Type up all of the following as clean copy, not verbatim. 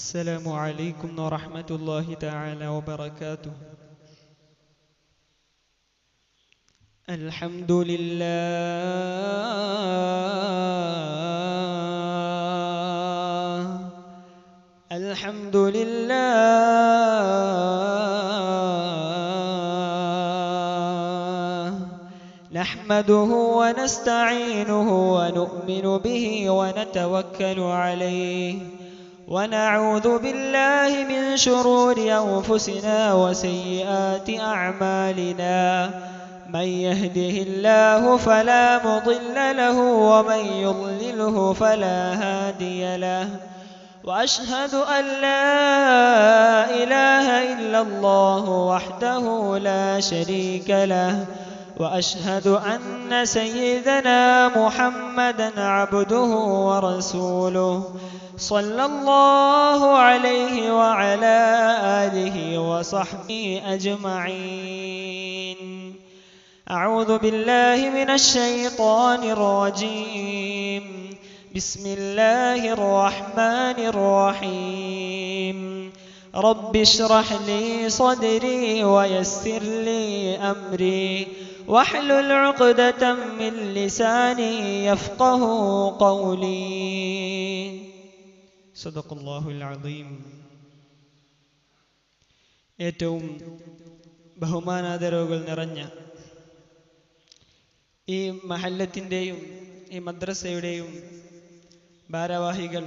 السلام عليكم ورحمة الله تعالى وبركاته. الحمد لله الحمد لله نحمده ونستعينه ونؤمن به ونتوكل عليه ونعوذ بالله من شرور أنفسنا وسيئات أعمالنا. من يهده الله فلا مضل له ومن يضلله فلا هادي له. وأشهد أن لا إله إلا الله وحده لا شريك له. وأشهد أن سيدنا محمدًا عبده ورسوله صلى الله عليه وعلى آله وصحبه أجمعين. أعوذ بالله من الشيطان الرجيم. بسم الله الرحمن الرحيم. رب اشرح لي صدري ويسر لي أمري واحلل عقدة من لساني يفقه قولي. صدق الله العظيم. ഏറ്റവും ബഹുമാനാദരവുകൾ നിറഞ്ഞ ഈ മഹല്ലത്തിൻ്റെയും ഈ മദ്രസയുടെയും ഭാരവാഹികൾ,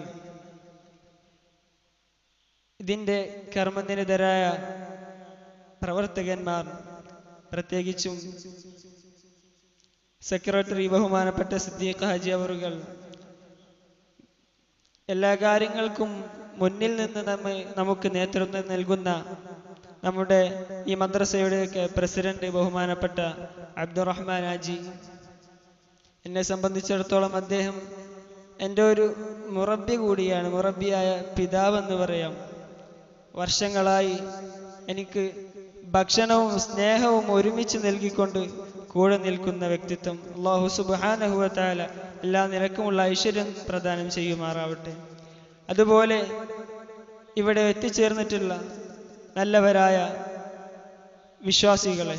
ഇതിൻ്റെ കർമ്മനിരതരായ പ്രവർത്തകന്മാർ, പ്രത്യേകിച്ചും സെക്രട്ടറി ബഹുമാനപ്പെട്ട സിദ്ദീഖ് ഹാജി അവറുകൾ, എല്ലാ കാര്യങ്ങൾക്കും മുന്നിൽ നിന്ന് നമുക്ക് നേതൃത്വം നൽകുന്ന നമ്മുടെ ഈ മദ്രസയുടെയൊക്കെ പ്രസിഡന്റ് ബഹുമാനപ്പെട്ട അബ്ദുറഹ്മാൻ ഹാജി, എന്നെ സംബന്ധിച്ചിടത്തോളം അദ്ദേഹം എൻ്റെ ഒരു മുറബി കൂടിയാണ്, മുറബിയായ പിതാവെന്ന് പറയാം. വർഷങ്ങളായി എനിക്ക് ഭക്ഷണവും സ്നേഹവും ഒരുമിച്ച് നൽകിക്കൊണ്ട് കൂടെ നിൽക്കുന്ന വ്യക്തിത്വം. അല്ലാഹു സുബ്ഹാനഹു വ തആല എല്ലാ നിലക്കുമുള്ള ഐശ്വര്യം പ്രദാനം ചെയ്യുമാറാവട്ടെ. അതുപോലെ ഇവിടെ എത്തിച്ചേർന്നിട്ടുള്ള നല്ലവരായ വിശ്വാസികളെ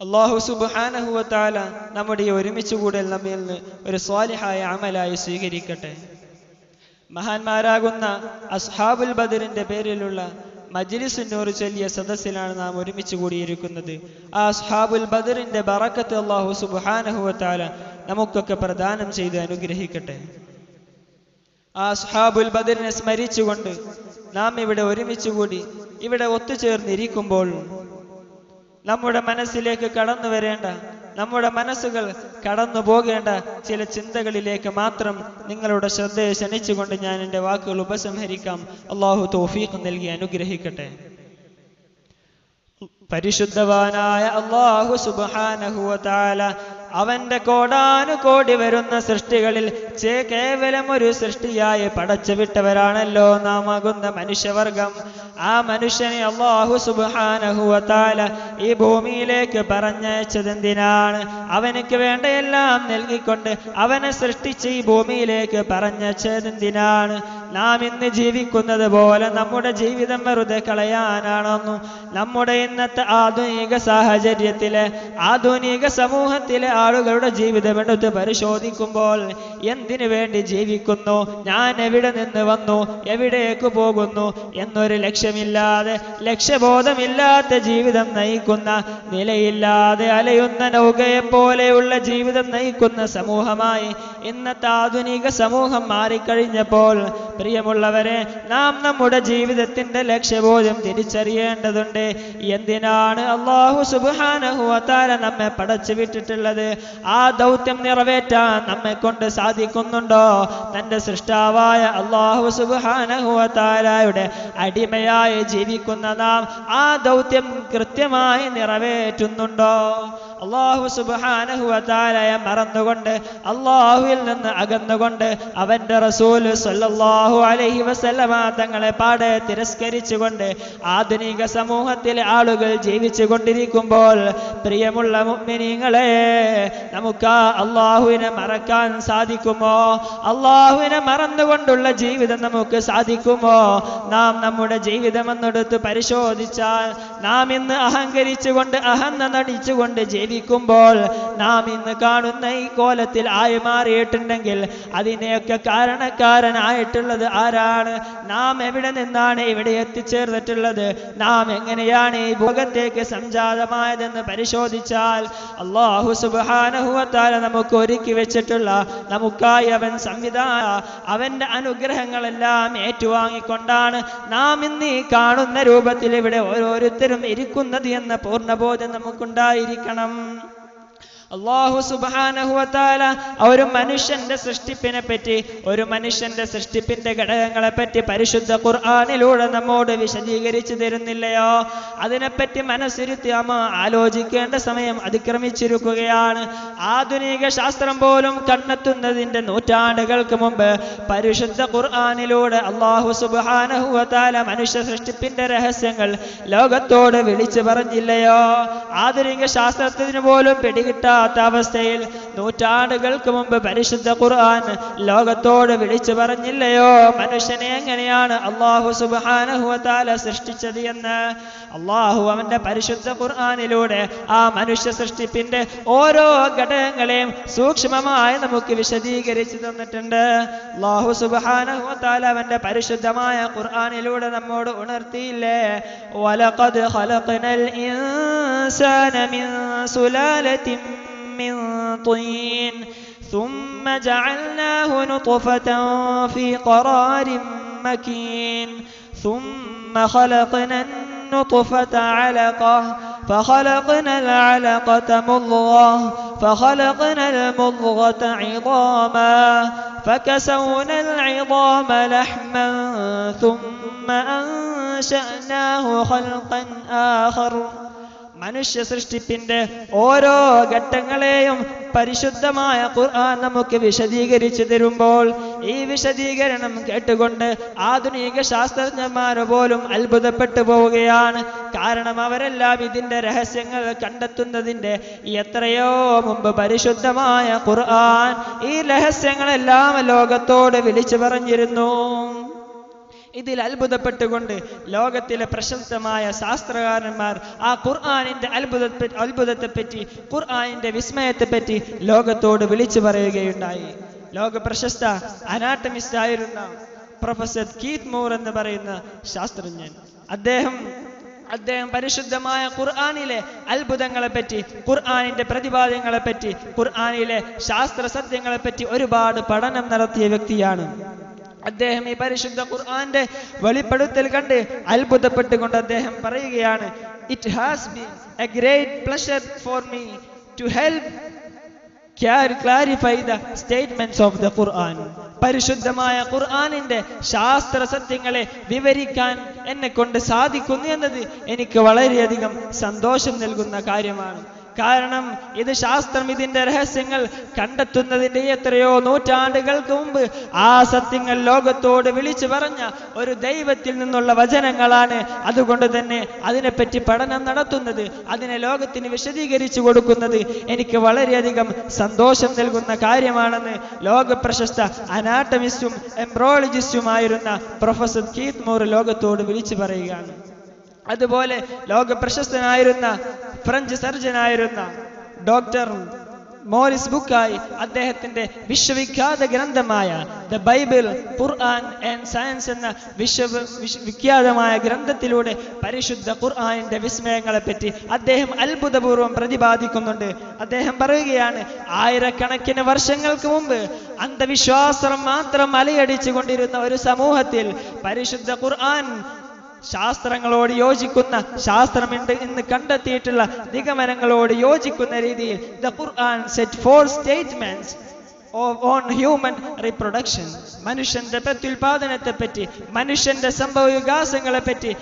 അല്ലാഹു സുബ്ഹാനഹു വ തആല നമ്മുടെ ഈ ഒരുമിച്ച് കൂടൽ നമ്മിൽ നിന്ന് ഒരു സ്വാലിഹായ അമലായി സ്വീകരിക്കട്ടെ. മഹാന്മാരാകുന്ന അസ്ഹാബുൽ ബദറിന്റെ പേരിലുള്ള മജ്ലിസ് നൂർ ചൊല്ലിയ സദസ്സിലാണ് നാം ഒരുമിച്ച് കൂടിയിരിക്കുന്നത്. ആ അസ്ഹാബുൽ ബദറിന്റെ ബറക്കത്ത് അല്ലാഹു സുബ്ഹാനഹു വ തആല നമുക്കൊക്കെ പ്രദാനം ചെയ്ത് അനുഗ്രഹിക്കട്ടെ. ആ അസ്ഹാബുൽ ബദറിനെ സ്മരിച്ചുകൊണ്ട് നാം ഇവിടെ ഒരുമിച്ച് കൂടി ഇവിടെ ഒത്തുചേർന്നിരിക്കുമ്പോൾ നമ്മുടെ മനസ്സിലേക്ക് കടന്നു വരേണ്ട, നമ്മുടെ മനസ്സുകൾ കടന്നു പോകേണ്ട ചില ചിന്തകളിലേക്ക് മാത്രം നിങ്ങളുടെ ശ്രദ്ധയെ ക്ഷണിച്ചുകൊണ്ട് ഞാൻ എൻ്റെ വാക്കുകൾ ഉപസംഹരിക്കാം. അല്ലാഹു തൗഫീഖ് നൽകി അനുഗ്രഹിക്കട്ടെ. പരിശുദ്ധവാനായ അല്ലാഹു സുബ്ഹാനഹു വ തആല അവന്റെ കോടാനുകോടി വരുന്ന സൃഷ്ടികളിൽ കേവലം ഒരു സൃഷ്ടിയായി പടച്ചുവിട്ടവരാണല്ലോ നാം ആകുന്ന മനുഷ്യവർഗം. ആ മനുഷ്യനെ അല്ലാഹു സുബ്ഹാനഹു വ തആല ഈ ഭൂമിയിലേക്ക് പറഞ്ഞയച്ചതെന്തിനാണ്? അവനക്ക് വേണ്ടയെല്ലാം നൽകിക്കൊണ്ട് അവനെ സൃഷ്ടിച്ച് ഈ ഭൂമിയിലേക്ക് പറഞ്ഞയച്ചതെന്തിനാണ്? നാം ഇന്ന് ജീവിക്കുന്നത് പോലെ നമ്മുടെ ജീവിതം വെറുതെ കളയാനാണെന്നു നമ്മുടെ ഇന്നത്തെ ആധുനിക സാഹചര്യത്തിലെ ആധുനിക സമൂഹത്തിലെ ആളുകളുടെ ജീവിതം എടുത്ത് പരിശോധിക്കുമ്പോൾ എന്തിനു വേണ്ടി ജീവിക്കുന്നു, ഞാൻ എവിടെ നിന്ന് വന്നു, എവിടേക്ക് പോകുന്നു എന്നൊരു ലക്ഷ്യമില്ലാതെ, ലക്ഷ്യബോധമില്ലാത്ത ജീവിതം നയിക്കുന്ന, നിലയില്ലാതെ അലയുന്ന നൗകയെ പോലെയുള്ള ജീവിതം നയിക്കുന്ന സമൂഹമായി ഇന്നത്തെ ആധുനിക സമൂഹം മാറിക്കഴിഞ്ഞപ്പോൾ പ്രിയമുള്ളവരെ, നാം നമ്മുടെ ജീവിതത്തിന്റെ ലക്ഷ്യബോധം തിരിച്ചറിയേണ്ടതുണ്ട്. എന്തിനാണ് അല്ലാഹു സുബ്ഹാനഹു വ തആല നമ്മെ പടച്ചു വിട്ടിട്ടുള്ളത്? ആ ദൗത്യം നിറവേറ്റാൻ നമ്മെ കൊണ്ട് സാധിക്കുന്നുണ്ടോ? തന്റെ സൃഷ്ടാവായ അല്ലാഹു സുബ്ഹാനഹു വ തആലയുടെ അടിമയായി ജീവിക്കുന്ന നാം ആ ദൗത്യം കൃത്യമായി നിറവേറ്റുന്നുണ്ടോ? അല്ലാഹു സുബ്ഹാനഹു വ തആലയെ മറന്നുകൊണ്ട് അല്ലാഹുവിൽ നിന്ന് അകന്നുകൊണ്ട് അവന്റെ റസൂൽ സ്വല്ലല്ലാഹു അലൈഹി വസല്ലമ തങ്ങളെ പാടെ തിരസ്കരിച്ചുകൊണ്ട് ആധുനിക സമൂഹത്തിലെ ആളുകൾ ജീവിച്ചു കൊണ്ടിരിക്കുമ്പോൾ പ്രിയമുള്ള മുഅ്മിനീങ്ങളെ, നമുക്ക് അല്ലാഹുവിനെ മറക്കാൻ സാധിക്കുമോ? അല്ലാഹുവിനെ മറന്നുകൊണ്ടുള്ള ജീവിതം നമുക്ക് സാധിക്കുമോ? നാം നമ്മുടെ ജീവിതം എന്നെടുത്ത് പരിശോധിച്ചാൽ നാം ഇന്ന് അഹങ്കരിച്ചുകൊണ്ട് അഹന്ത നടിച്ചുകൊണ്ട് ജീവിക്കുമ്പോൾ നാം ഇന്ന് കാണുന്ന ഈ കോലത്തിൽ ആയി മാറിയിട്ടുണ്ടെങ്കിൽ അതിനെയൊക്കെ കാരണക്കാരനായിട്ടുള്ളത് ആരാണ്? നാം എവിടെ നിന്നാണ് ഇവിടെ എത്തിച്ചേർന്നിട്ടുള്ളത്? നാം എങ്ങനെയാണ് ഈ ഭോഗത്തേക്ക് സംജാതമായതെന്ന് പരിശോധിച്ചാൽ അല്ലാഹു സുബ്ഹാനഹു വ തആല നമുക്ക് ഒരുക്കി വെച്ചിട്ടുള്ള, നമുക്കായി അവൻ അവന്റെ അനുഗ്രഹങ്ങളെല്ലാം ഏറ്റുവാങ്ങിക്കൊണ്ടാണ് നാം ഇന്ന് ഈ കാണുന്ന രൂപത്തിൽ ഇവിടെ ഓരോരുത്തരും ഇരിക്കുന്നത് എന്ന പൂർണ്ണബോധം നമുക്കുണ്ടായിരിക്കണം. അല്ലാഹു സുബ്ഹാനഹു വ തആല ഒരു മനുഷ്യന്റെ സൃഷ്ടിപ്പിനെ പറ്റി, ഒരു മനുഷ്യന്റെ സൃഷ്ടിപ്പിന്റെ ഘടകങ്ങളെ പറ്റി പരിശുദ്ധ ഖുർആനിലൂടെ നമ്മോട് വിശദീകരിച്ചു തരുന്നില്ലയോ? അതിനെപ്പറ്റി മനസ്സിരുത്തി ആലോചിക്കേണ്ട സമയം അതിക്രമിച്ചിരിക്കുകയാണ്. ആധുനിക ശാസ്ത്രം പോലും കണ്ടെത്തുന്നതിന്റെ നൂറ്റാണ്ടുകൾക്ക് മുമ്പ് പരിശുദ്ധ ഖുർആനിലൂടെ അല്ലാഹു സുബ്ഹാനഹു വ തആല മനുഷ്യ സൃഷ്ടിപ്പിന്റെ രഹസ്യങ്ങൾ ലോകത്തോട് വിളിച്ചു പറഞ്ഞില്ലയോ? ആധുനിക ശാസ്ത്രത്തിന് പോലും പിടികിട്ടാ അവസ്ഥയിൽ നൂറ്റാണ്ടുകൾക്ക് മുമ്പ് പരിശുദ്ധ ഖുർആൻ ലോകത്തോട് വിളിച്ചു പറഞ്ഞില്ലയോ മനുഷ്യനെ എങ്ങനെയാണ് അല്ലാഹു സുബ്ഹാനഹു വ തആല സൃഷ്ടിച്ചത് എന്ന്? അല്ലാഹു അവന്റെ പരിശുദ്ധ ഖുർആനിലൂടെ ആ മനുഷ്യ സൃഷ്ടിപ്പിന്റെ ഓരോ ഘടകങ്ങളെയും സൂക്ഷ്മമായി നമുക്ക് വിശദീകരിച്ചു തന്നിട്ടുണ്ട്. അല്ലാഹു സുബ്ഹാനഹു വ തആല അവന്റെ പരിശുദ്ധമായ ഖുർആനിലൂടെ നമ്മോട് ഉണർത്തിയില്ലേ, വലഖദ് ഖലഖനൽ ഇൻസാന മിൻ സുലാലത്തിൻ من طين ثم جعلناه نطفة في قرار مكين ثم خلقنا النطفة علقة فخلقنا العلقة مضغة فخلقنا المضغة عظاما فكسونا العظام لحما ثم أنشأناه خلقا آخر. മനുഷ്യ സൃഷ്ടിപ്പിന്റെ ഓരോ ഘട്ടങ്ങളെയും പരിശുദ്ധമായ ഖുർആൻ നമുക്ക് വിശദീകരിച്ചു തരുമ്പോൾ ഈ വിശദീകരണം കേട്ടുകൊണ്ട് ആധുനിക ശാസ്ത്രജ്ഞന്മാർ പോലും അത്ഭുതപ്പെട്ടു പോവുകയാണ്. കാരണം അവരെല്ലാം ഇതിന്റെ രഹസ്യങ്ങൾ കണ്ടെത്തുന്നതിന്റെ എത്രയോ മുമ്പ് പരിശുദ്ധമായ ഖുർആൻ ഈ രഹസ്യങ്ങളെല്ലാം ലോകത്തോട് വിളിച്ചു പറഞ്ഞിരുന്നു. ഇതിൽ അത്ഭുതപ്പെട്ടുകൊണ്ട് ലോകത്തിലെ പ്രശസ്തമായ ശാസ്ത്രകാരന്മാർ ആ ഖുർആനിന്റെ അത്ഭുതത്തെപ്പറ്റി, ഖുർആനിന്റെ വിസ്മയത്തെപ്പറ്റി ലോകത്തോട് വിളിച്ചു പറയുകയുണ്ടായി. ലോക പ്രശസ്ത അനാട്ടമിസ്റ്റ് ആയിരുന്ന പ്രൊഫസർ കീത്ത് മൂർ എന്ന് പറയുന്ന ശാസ്ത്രജ്ഞൻ, അദ്ദേഹം പരിശുദ്ധമായ ഖുർആനിലെ അത്ഭുതങ്ങളെ പറ്റി, ഖുർആനിന്റെ പ്രതിപാദ്യങ്ങളെ പറ്റി, ഖുർആനിലെ ശാസ്ത്ര സത്യങ്ങളെ പറ്റി ഒരുപാട് പഠനം നടത്തിയ വ്യക്തിയാണ്. അദ്ദേഹം ഈ പരിശുദ്ധ ഖുർആന്റെ വെളിപ്പെടുത്തൽ കണ്ട് അത്ഭുതപ്പെട്ടുകൊണ്ട് അദ്ദേഹം പറയുകയാണ്, it has been a great pleasure for me to help clarify the statements of the Quran. പരിശുദ്ധമായ ഖുർആനിന്റെ ശാസ്ത്ര സത്യങ്ങളെ വിവരിക്കാൻ എന്നെ കൊണ്ട് സാധിക്കുന്നു എന്നത് എനിക്ക് വളരെയധികം സന്തോഷം നൽകുന്ന കാര്യമാണ്. കാരണം ഇത് ശാസ്ത്രം ഇതിന്റെ രഹസ്യങ്ങൾ കണ്ടെത്തുന്നതിന്റെ എത്രയോ നൂറ്റാണ്ടുകൾക്ക് മുമ്പ് ആ സത്യങ്ങൾ ലോകത്തോട് വിളിച്ചു പറഞ്ഞ ഒരു ദൈവത്തിൽ നിന്നുള്ള വചനങ്ങളാണ്. അതുകൊണ്ട് തന്നെ അതിനെപ്പറ്റി പഠനം നടത്തുന്നത്, അതിനെ ലോകത്തിന് വിശദീകരിച്ചു കൊടുക്കുന്നത് എനിക്ക് വളരെയധികം സന്തോഷം നൽകുന്ന കാര്യമാണെന്ന് ലോക പ്രശസ്ത അനാട്ടമിസ്റ്റും എംബ്രോളജിസ്റ്റുമായിരുന്ന പ്രൊഫസർ കീത്ത് മൂർ ലോകത്തോട് വിളിച്ചു പറയുകയാണ്. അതുപോലെ ലോക പ്രശസ്തനായിരുന്ന ഫ്രഞ്ച് സർജനായിരുന്ന ഡോക്ടർ മോറിസ് ബുക്കായി അദ്ദേഹത്തിന്റെ വിശ്വവിഖ്യാത ഗ്രന്ഥമായ the Bible, Quran and science എന്ന വിഖ്യാതമായ ഗ്രന്ഥത്തിലൂടെ പരിശുദ്ധ ഖുർആനിന്റെ വിസ്മയങ്ങളെ പറ്റി അദ്ദേഹം അത്ഭുതപൂർവ്വം പ്രതിപാദിക്കുന്നുണ്ട്. അദ്ദേഹം പറയുകയാണ്, ആയിരക്കണക്കിന് വർഷങ്ങൾക്ക് മുമ്പ് അന്ധവിശ്വാസം മാത്രം അലയടിച്ചു കൊണ്ടിരുന്ന ഒരു സമൂഹത്തിൽ പരിശുദ്ധ ഖുർആൻ ശാസ്ത്രങ്ങളോട് യോജിക്കുന്ന, ശാസ്ത്രമുണ്ട് ഇന്ന് കണ്ടെത്തിയിട്ടുള്ള നിഗമനങ്ങളോട് യോജിക്കുന്ന രീതിയിൽ the Quran set 4 statements on human reproduction, മനുഷ്യന്റെ പ്രത്യുൽപാദനത്തെ പറ്റി, മനുഷ്യന്റെ സംഭവ വികാസങ്ങളെ പറ്റി,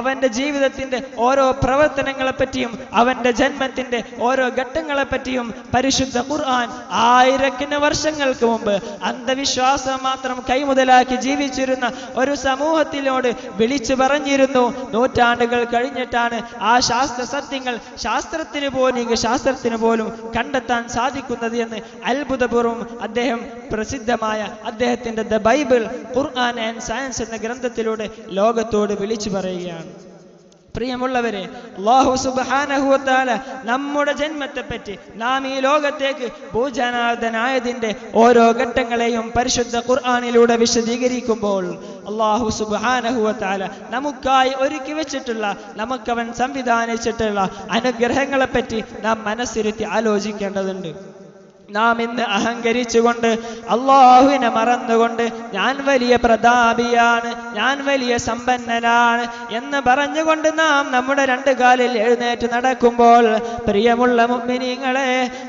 അവന്റെ ജീവിതത്തിന്റെ ഓരോ പ്രവർത്തനങ്ങളെ പറ്റിയും, അവന്റെ ജന്മത്തിന്റെ ഓരോ ഘട്ടങ്ങളെ പറ്റിയും പരിശുദ്ധ ഖുർആൻ ആയിരക്കണക്കിന് വർഷങ്ങൾക്ക് മുമ്പ് അന്ധവിശ്വാസം മാത്രം കൈമുതലാക്കി ജീവിച്ചിരുന്ന ഒരു സമൂഹത്തിനോട് വിളിച്ചു പറഞ്ഞിരുന്നു. നൂറ്റാണ്ടുകൾ കഴിഞ്ഞിട്ടാണ് ആ ശാസ്ത്ര സത്യങ്ങൾ ശാസ്ത്രത്തിന് പോലും കണ്ടെത്താൻ സാധിക്കുന്നത് എന്ന് അത്ഭുതപൂർവ്വം അദ്ദേഹം പ്രസിദ്ധമായ അദ്ദേഹത്തിന്റെ the Bible, Quran and science എന്ന ഗ്രന്ഥത്തിലൂടെ ലോകത്തോട് വിളിച്ചു പറയുകയാണ്. പ്രിയമുള്ളവരെ, അല്ലാഹു സുബ്ഹാനഹു വ തആല നമ്മുടെ ജന്മത്തെപ്പറ്റി, നാം ഈ ലോകത്തേക്ക് ഭൂജനാഥനായതിന്റെ ഓരോ ഘട്ടങ്ങളെയും പരിശുദ്ധ ഖുർആനിലൂടെ വിശദീകരിക്കുമ്പോൾ അല്ലാഹു സുബ്ഹാനഹു വ തആല നമുക്കായി ഒരുക്കി വെച്ചിട്ടുള്ള, നമുക്കവൻ സംവിധാനിച്ചിട്ടുള്ള അനുഗ്രഹങ്ങളെപ്പറ്റി നാം മനസ്സിരുത്തി ആലോചിക്കേണ്ടതുണ്ട്. നാം ഇന്ന് അഹങ്കരിച്ചുകൊണ്ട്, അള്ളാഹുവിനെ മറന്നുകൊണ്ട്, ഞാൻ വലിയ പ്രതാപിയാണ്, ഞാൻ വലിയ സമ്പന്നനാണ് എന്ന് പറഞ്ഞുകൊണ്ട് നാം നമ്മുടെ രണ്ട് കാലിൽ എഴുന്നേറ്റ് നടക്കുമ്പോൾ, പ്രിയമുള്ള മുഅ്മിനീങ്ങളെ,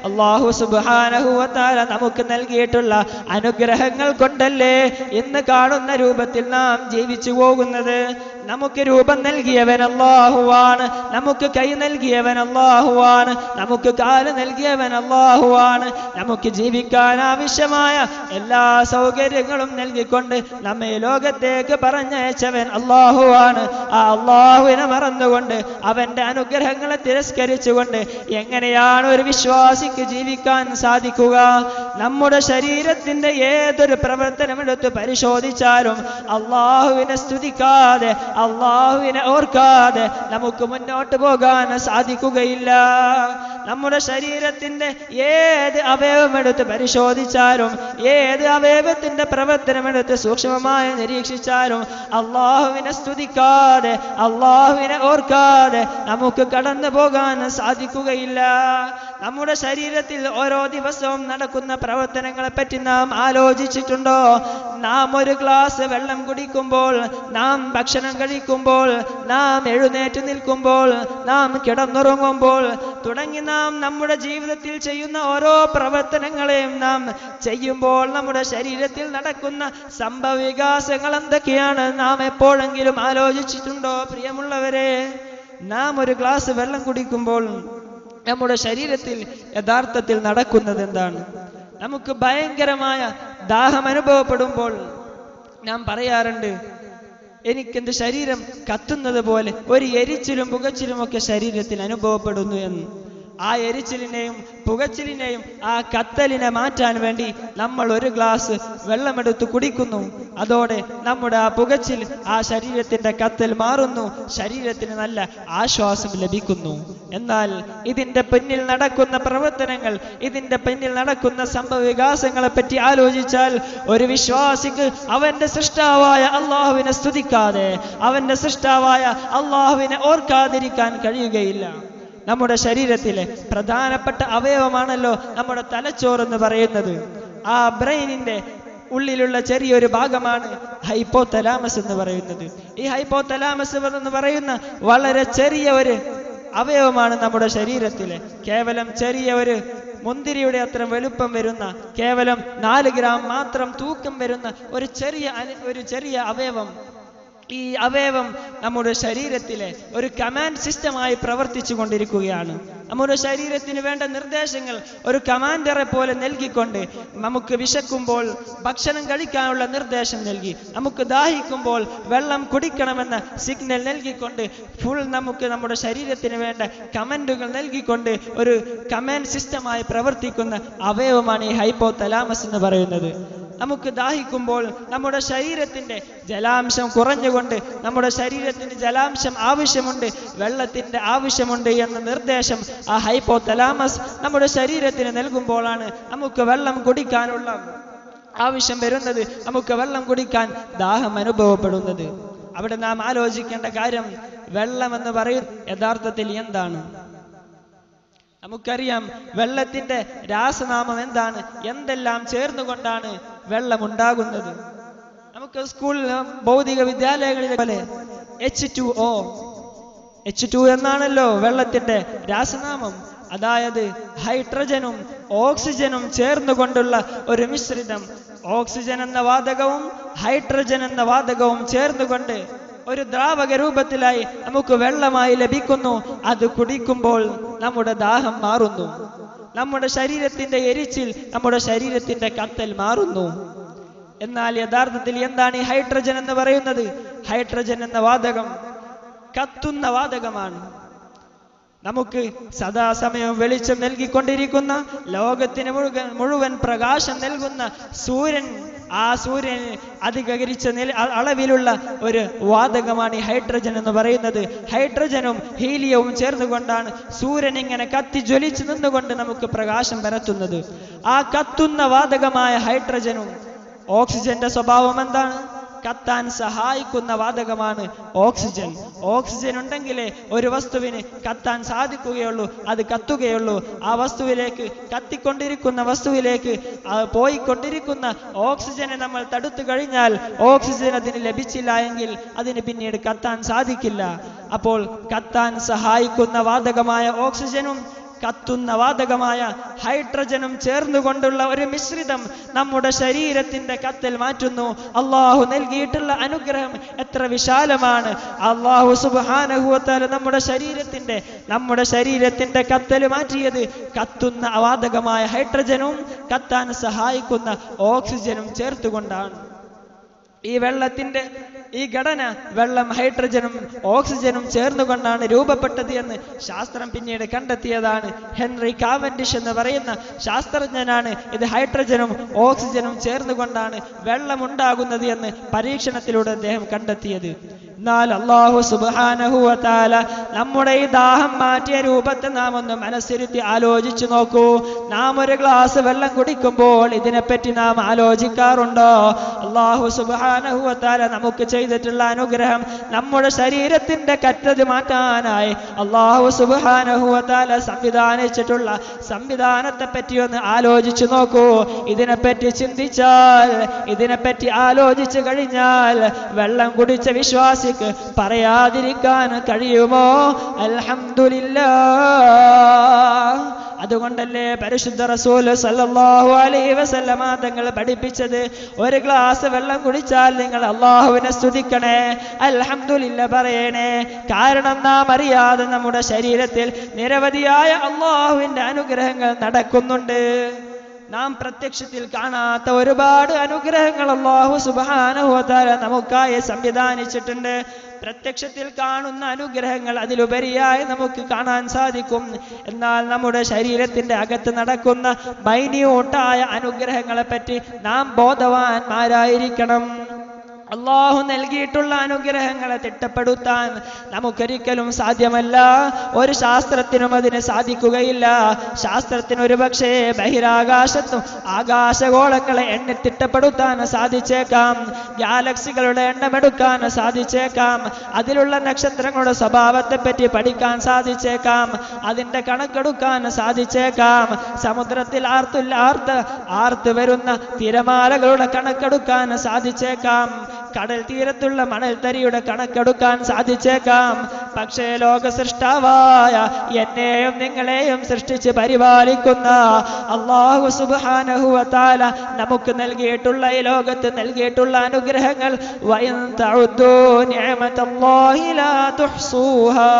അല്ലാഹു സുബ്ഹാനഹു വ തആല നമുക്ക് നൽകിയിട്ടുള്ള അനുഗ്രഹങ്ങൾ കൊണ്ടല്ലേ ഇന്ന് കാണുന്ന രൂപത്തിൽ നാം ജീവിച്ചു പോകുന്നത്. നമുക്ക് രൂപം നൽകിയവൻ അല്ലാഹുവാണ്, നമുക്ക് കൈ നൽകിയവൻ അല്ലാഹുവാണ്, നമുക്ക് കാല് നൽകിയവൻ അല്ലാഹുവാണ്, നമുക്ക് ജീവിക്കാൻ ആവശ്യമായ എല്ലാ സൗകര്യങ്ങളും നൽകിക്കൊണ്ട് നമ്മെ ലോകത്തേക്ക് പറഞ്ഞയച്ചവൻ അല്ലാഹുവാണ്. ആ അല്ലാഹുവിനെ മറന്നുകൊണ്ട്, അവന്റെ അനുഗ്രഹങ്ങളെ തിരസ്കരിച്ചുകൊണ്ട് എങ്ങനെയാണ് ഒരു വിശ്വാസിക്ക് ജീവിക്കാൻ സാധിക്കുക? നമ്മുടെ ശരീരത്തിന്റെ ഏതൊരു പ്രവർത്തനം എടുത്ത് പരിശോധിച്ചാലും അല്ലാഹുവിനെ സ്തുതിക്കാതെ, അല്ലാഹുവിനെ ഓർക്കാതെ നമുക്ക് മുന്നോട്ട് പോകാൻ സാധിക്കുകയില്ല. നമ്മുടെ ശരീരത്തിന്റെ ഏത് അവയവം എടുത്ത് പരിശോധിച്ചാലും, ഏത് അവയവത്തിന്റെ പ്രവർത്തനം എടുത്ത് സൂക്ഷ്മമായി നിരീക്ഷിച്ചാലും അല്ലാഹുവിനെ സ്തുതിക്കാതെ, അല്ലാഹുവിനെ ഓർക്കാതെ നമുക്ക് കടന്നു പോകാൻ സാധിക്കുകയില്ല. നമ്മുടെ ശരീരത്തിൽ ഓരോ ദിവസവും നടക്കുന്ന പ്രവർത്തനങ്ങളെ പറ്റി നാം ആലോചിച്ചിട്ടുണ്ടോ? നാം ഒരു ഗ്ലാസ് വെള്ളം കുടിക്കുമ്പോൾ, നാം ഭക്ഷണം കഴിക്കുമ്പോൾ, നാം എഴുന്നേറ്റ് നിൽക്കുമ്പോൾ, നാം കിടന്നുറങ്ങുമ്പോൾ തുടങ്ങി നാം നമ്മുടെ ജീവിതത്തിൽ ചെയ്യുന്ന ഓരോ പ്രവർത്തനങ്ങളെയും നാം ചെയ്യുമ്പോൾ നമ്മുടെ ശരീരത്തിൽ നടക്കുന്ന സംഭവ വികാസങ്ങൾ എന്തൊക്കെയാണ് നാം എപ്പോഴെങ്കിലും ആലോചിച്ചിട്ടുണ്ടോ? പ്രിയമുള്ളവരെ, നാം ഒരു ഗ്ലാസ് വെള്ളം കുടിക്കുമ്പോൾ നമ്മുടെ ശരീരത്തിൽ യഥാർത്ഥത്തിൽ നടക്കുന്നത് എന്താണ്? നമുക്ക് ഭയങ്കരമായ ദാഹം അനുഭവപ്പെടുമ്പോൾ നാം പറയാറുണ്ട്, എനിക്കെന്റെ ശരീരം കത്തുന്നത് പോലെ ഒരു എരിച്ചിലും പുകച്ചിലും ഒക്കെ ശരീരത്തിൽ അനുഭവപ്പെടുന്നു എന്ന്. ആ എരിച്ചിലിനെയും പുകച്ചിലിനെയും ആ കത്തലിനെ മാറ്റാൻ വേണ്ടി നമ്മൾ ഒരു ഗ്ലാസ് വെള്ളമെടുത്ത് കുടിക്കുന്നു. അതോടെ നമ്മുടെ ആ പുകച്ചിൽ, ആ ശരീരത്തിന്റെ കത്തൽ മാറുന്നു, ശരീരത്തിന് നല്ല ആശ്വാസം ലഭിക്കുന്നു. എന്നാൽ ഇതിന്റെ പിന്നിൽ നടക്കുന്ന പ്രവർത്തനങ്ങൾ, ഇതിന്റെ പിന്നിൽ നടക്കുന്ന സംഭവ വികാസങ്ങളെ പറ്റി ആലോചിച്ചാൽ ഒരു വിശ്വാസിക്ക് അവന്റെ സൃഷ്ടാവായ അള്ളാഹുവിനെ സ്തുതിക്കാതെ, അവന്റെ സൃഷ്ടാവായ അള്ളാഹുവിനെ ഓർക്കാതിരിക്കാൻ കഴിയുകയില്ല. നമ്മുടെ ശരീരത്തിലെ പ്രധാനപ്പെട്ട അവയവമാണല്ലോ നമ്മുടെ തലച്ചോറെന്ന് പറയുന്നത്. ആ ബ്രെയിനിന്റെ ഉള്ളിലുള്ള ചെറിയൊരു ഭാഗമാണ് ഹൈപ്പോതലാമസ് എന്ന് പറയുന്നത്. ഈ ഹൈപ്പോതലാമസ് എന്ന് പറയുന്ന വളരെ ചെറിയ ഒരു അവയവമാണ് നമ്മുടെ ശരീരത്തിലെ. കേവലം ചെറിയ ഒരു മുന്തിരിയുടെ അത്ര വലുപ്പം വരുന്ന, കേവലം 4 ഗ്രാം മാത്രം തൂക്കം വരുന്ന ഒരു ചെറിയ അവയവം. ഈ അവയവം നമ്മുടെ ശരീരത്തിലെ ഒരു കമാൻഡ് സിസ്റ്റമായി പ്രവർത്തിച്ചു കൊണ്ടിരിക്കുകയാണ്. നമ്മുടെ ശരീരത്തിന് വേണ്ട നിർദ്ദേശങ്ങൾ ഒരു കമാൻഡറെ പോലെ നൽകിക്കൊണ്ട്, നമുക്ക് വിശക്കുമ്പോൾ ഭക്ഷണം കഴിക്കാനുള്ള നിർദ്ദേശം നൽകി, നമുക്ക് ദാഹിക്കുമ്പോൾ വെള്ളം കുടിക്കണമെന്ന സിഗ്നൽ നൽകിക്കൊണ്ട്, നമുക്ക് നമ്മുടെ ശരീരത്തിന് വേണ്ട കമാൻഡുകൾ നൽകിക്കൊണ്ട് ഒരു കമാൻഡ് സിസ്റ്റമായി പ്രവർത്തിക്കുന്ന അവയവമാണ് ഈ ഹൈപ്പോതലാമസ് എന്ന് പറയുന്നത്. നമുക്ക് ദാഹിക്കുമ്പോൾ നമ്മുടെ ശരീരത്തിന്റെ ജലാംശം കുറഞ്ഞുകൊണ്ട്, നമ്മുടെ ശരീരത്തിന് ജലാംശം ആവശ്യമുണ്ട്, വെള്ളത്തിന്റെ ആവശ്യമുണ്ട് എന്ന നിർദ്ദേശം ആ ഹൈപ്പോതലാമസ് നമ്മുടെ ശരീരത്തിന് നൽകുമ്പോഴാണ് നമുക്ക് വെള്ളം കുടിക്കാനുള്ള ആവശ്യം വരുന്നത്, നമുക്ക് വെള്ളം കുടിക്കാൻ ദാഹം അനുഭവപ്പെടുന്നത്. അവിടെ നാം ആലോചിക്കേണ്ട കാര്യം, വെള്ളം എന്ന് പറയും യഥാർത്ഥത്തിൽ എന്താണ്? നമുക്കറിയാം വെള്ളത്തിന്റെ രാസനാമം എന്താണ്, എന്തെല്ലാം ചേർന്നുകൊണ്ടാണ് വെള്ളം ഉണ്ടാകുന്നത്. നമുക്ക് സ്കൂളിൽ ഭൗതിക വിദ്യാലയങ്ങളിലെ പോലെ H2O എന്നാണല്ലോ വെള്ളത്തിന്റെ രാസനാമം. അതായത് ഹൈഡ്രജനും ഓക്സിജനും ചേർന്നുകൊണ്ടുള്ള ഒരു മിശ്രിതം. ഓക്സിജൻ എന്ന വാതകവും ഹൈഡ്രജൻ എന്ന വാതകവും ചേർന്നുകൊണ്ട് ഒരു ദ്രാവക രൂപത്തിലായി നമുക്ക് വെള്ളമായി ലഭിക്കുന്നു. അത് കുടിക്കുമ്പോൾ നമ്മുടെ ദാഹം മാറുന്നു, നമ്മുടെ ശരീരത്തിന്റെ എരിച്ചിൽ, നമ്മുടെ ശരീരത്തിന്റെ കത്തൽ മാറുന്നു. എന്നാൽ യഥാർത്ഥത്തിൽ എന്താണ് ഈ ഹൈഡ്രജൻ എന്ന് പറയുന്നത്? ഹൈഡ്രജൻ എന്ന വാതകം കത്തുന്ന വാതകമാണ്. നമുക്ക് സദാസമയം വെളിച്ചം നൽകിക്കൊണ്ടിരിക്കുന്ന, ലോകത്തിന് മുഴുവൻ പ്രകാശം നൽകുന്ന സൂര്യൻ, ആ സൂര്യന് അധികരിച്ച അളവിലുള്ള ഒരു വാതകമാണ് ഈ ഹൈഡ്രജൻ എന്ന് പറയുന്നത്. ഹൈഡ്രജനും ഹീലിയവും ചേർന്നുകൊണ്ടാണ് സൂര്യൻ ഇങ്ങനെ കത്തി ജ്വലിച്ചു നിന്നുകൊണ്ട് നമുക്ക് പ്രകാശം പരത്തുന്നത്. ആ കത്തുന്ന വാതകമായ ഹൈഡ്രജനും ഓക്സിജന്റെ സ്വഭാവം എന്താണ്? കത്താൻ സഹായിക്കുന്ന വാതകമാണ് ഓക്സിജൻ. ഓക്സിജൻ ഉണ്ടെങ്കിലേ ഒരു വസ്തുവിന് കത്താൻ സാധിക്കുകയുള്ളൂ, അത് കത്തുകയുള്ളൂ. ആ വസ്തുവിലേക്ക്, കത്തിക്കൊണ്ടിരിക്കുന്ന വസ്തുവിലേക്ക് പോയിക്കൊണ്ടിരിക്കുന്ന ഓക്സിജനെ നമ്മൾ തടുത്തു കഴിഞ്ഞാൽ, ഓക്സിജൻ അതിന് ലഭിച്ചില്ല എങ്കിൽ അതിന് പിന്നീട് കത്താൻ സാധിക്കില്ല. അപ്പോൾ കത്താൻ സഹായിക്കുന്ന വാതകമായ ഓക്സിജനും കത്തുന്ന വാതകമായ ഹൈഡ്രജനും ചേർന്നുകൊണ്ടുള്ള ഒരു മിശ്രിതം നമ്മുടെ ശരീരത്തിന്റെ കത്തൽ മാറ്റുന്നു. അള്ളാഹു നൽകിയിട്ടുള്ള അനുഗ്രഹം എത്ര വിശാലമാണ്! അള്ളാഹു സുബ്ഹാനഹു വ തആല നമ്മുടെ ശരീരത്തിന്റെ കത്തൽ മാറ്റിയത് കത്തുന്ന വാതകമായ ഹൈഡ്രജനും കത്താൻ സഹായിക്കുന്ന ഓക്സിജനും ചേർത്തുകൊണ്ടാണ്. ഈ വെള്ളത്തിന്റെ ഈ ഘടന, വെള്ളം ഹൈഡ്രജനും ഓക്സിജനും ചേർന്നുകൊണ്ടാണ് രൂപപ്പെട്ടത് എന്ന് ശാസ്ത്രം പിന്നീട് കണ്ടെത്തിയതാണ്. ഹെൻറി കാവൻഡിഷ് എന്ന് പറയുന്ന ശാസ്ത്രജ്ഞനാണ് ഇത് ഹൈഡ്രജനും ഓക്സിജനും ചേർന്നുകൊണ്ടാണ് വെള്ളം ഉണ്ടാകുന്നത് എന്ന് പരീക്ഷണത്തിലൂടെ അദ്ദേഹം കണ്ടെത്തിയത്. എന്നാൽ അല്ലാഹു സുബ്ഹാനഹു വ തആല നമ്മുടെ ഈ ദാഹം മാറ്റിയ രൂപത്തെ നാം ഒന്ന് മനസ്സിരുത്തി ആലോചിച്ചു നോക്കൂ. നാം ഒരു ഗ്ലാസ് വെള്ളം കുടിക്കുമ്പോൾ ഇതിനെപ്പറ്റി നാം ആലോചിക്കാറുണ്ടോ? അല്ലാഹു സുബ്ഹാനഹു വ തആല നമുക്ക് ചെയ്തിട്ടുള്ള അനുഗ്രഹം, നമ്മുടെ ശരീരത്തിന്റെ കറ്റത് മാറ്റാനായി അല്ലാഹു സുബ്ഹാനഹു വ തആല സംവിധാനിച്ചിട്ടുള്ള സംവിധാനത്തെ പറ്റി ഒന്ന് ആലോചിച്ചു നോക്കൂ. ഇതിനെപ്പറ്റി ചിന്തിച്ചാൽ, ഇതിനെപ്പറ്റി ആലോചിച്ചു കഴിഞ്ഞാൽ വെള്ളം കുടിച്ച വിശ്വാസി പറയാതിരിക്കാൻ കഴിയുമോ? അൽഹംദുലില്ലാഹ്. അതുകൊണ്ടല്ലേ പരിശുദ്ധ റസൂൽ സല്ലല്ലാഹു അലൈഹി വസല്ലമ തങ്ങൾ പഠിപ്പിച്ചത്, ഒരു ഗ്ലാസ് വെള്ളം കുടിച്ചാൽ നിങ്ങൾ അല്ലാഹുവിനെ സ്തുതിക്കണേ, അൽഹംദുലില്ലാഹ് പറയണേ. കാരണം നാം അറിയാതെ നമ്മുടെ ശരീരത്തിൽ നിരവധിയായ അല്ലാഹുവിന്റെ അനുഗ്രഹങ്ങൾ നടക്കുന്നുണ്ട്. നാം പ്രത്യക്ഷത്തിൽ കാണാത്ത ഒരുപാട് അനുഗ്രഹങ്ങൾ അല്ലാഹു സുബ്ഹാനഹു വ തആല നമുക്കായി സംവിധാനിച്ചിട്ടുണ്ട്. പ്രത്യക്ഷത്തിൽ കാണുന്ന അനുഗ്രഹങ്ങൾ അതിലുപരിയായി നമുക്ക് കാണാൻ സാധിക്കും. എന്നാൽ നമ്മുടെ ശരീരത്തിന്റെ അകത്ത് നടക്കുന്ന മൈന്യൂട്ടായ അനുഗ്രഹങ്ങളെ പറ്റി നാം ബോധവാന്മാരായിരിക്കണം. അല്ലാഹു നൽകിയിട്ടുള്ള അനുഗ്രഹങ്ങളെ തിട്ടപ്പെടുത്താൻ നമുക്കൊരിക്കലും സാധ്യമല്ല. ഒരു ശാസ്ത്രത്തിനും അതിന് സാധിക്കുകയില്ല. ശാസ്ത്രത്തിന് ഒരു പക്ഷേ ബഹിരാകാശത്തും ആകാശഗോളങ്ങളെ എണ്ണി തിട്ടപ്പെടുത്താൻ സാധിച്ചേക്കാം, ഗാലക്സികളുടെ എണ്ണമെടുക്കാൻ സാധിച്ചേക്കാം, അതിലുള്ള നക്ഷത്രങ്ങളുടെ സ്വഭാവത്തെ പറ്റി പഠിക്കാൻ സാധിച്ചേക്കാം, അതിന്റെ കണക്കെടുക്കാൻ സാധിച്ചേക്കാം, സമുദ്രത്തിൽ ആർത്ത് വരുന്ന തിരമാലകളുടെ കണക്കെടുക്കാൻ സാധിച്ചേക്കാം, കടൽ തീരത്തുള്ള മണൽത്തരിയുടെ കണക്കെടുക്കാൻ സാധിച്ചേക്കാം. പക്ഷേ ലോക സൃഷ്ടാവായ എന്നെയും നിങ്ങളെയും സൃഷ്ടിച്ച് പരിപാലിക്കുന്ന അല്ലാഹു സുബ്ഹാനഹു വ തആല നമുക്ക് നൽകിയിട്ടുള്ള, ഈ ലോകത്ത് നൽകിയിട്ടുള്ള അനുഗ്രഹങ്ങൾ വഇൻ തഉദ്ദൂ നിഅമതല്ലാഹി ലാ തുഹ്സൂഹാ.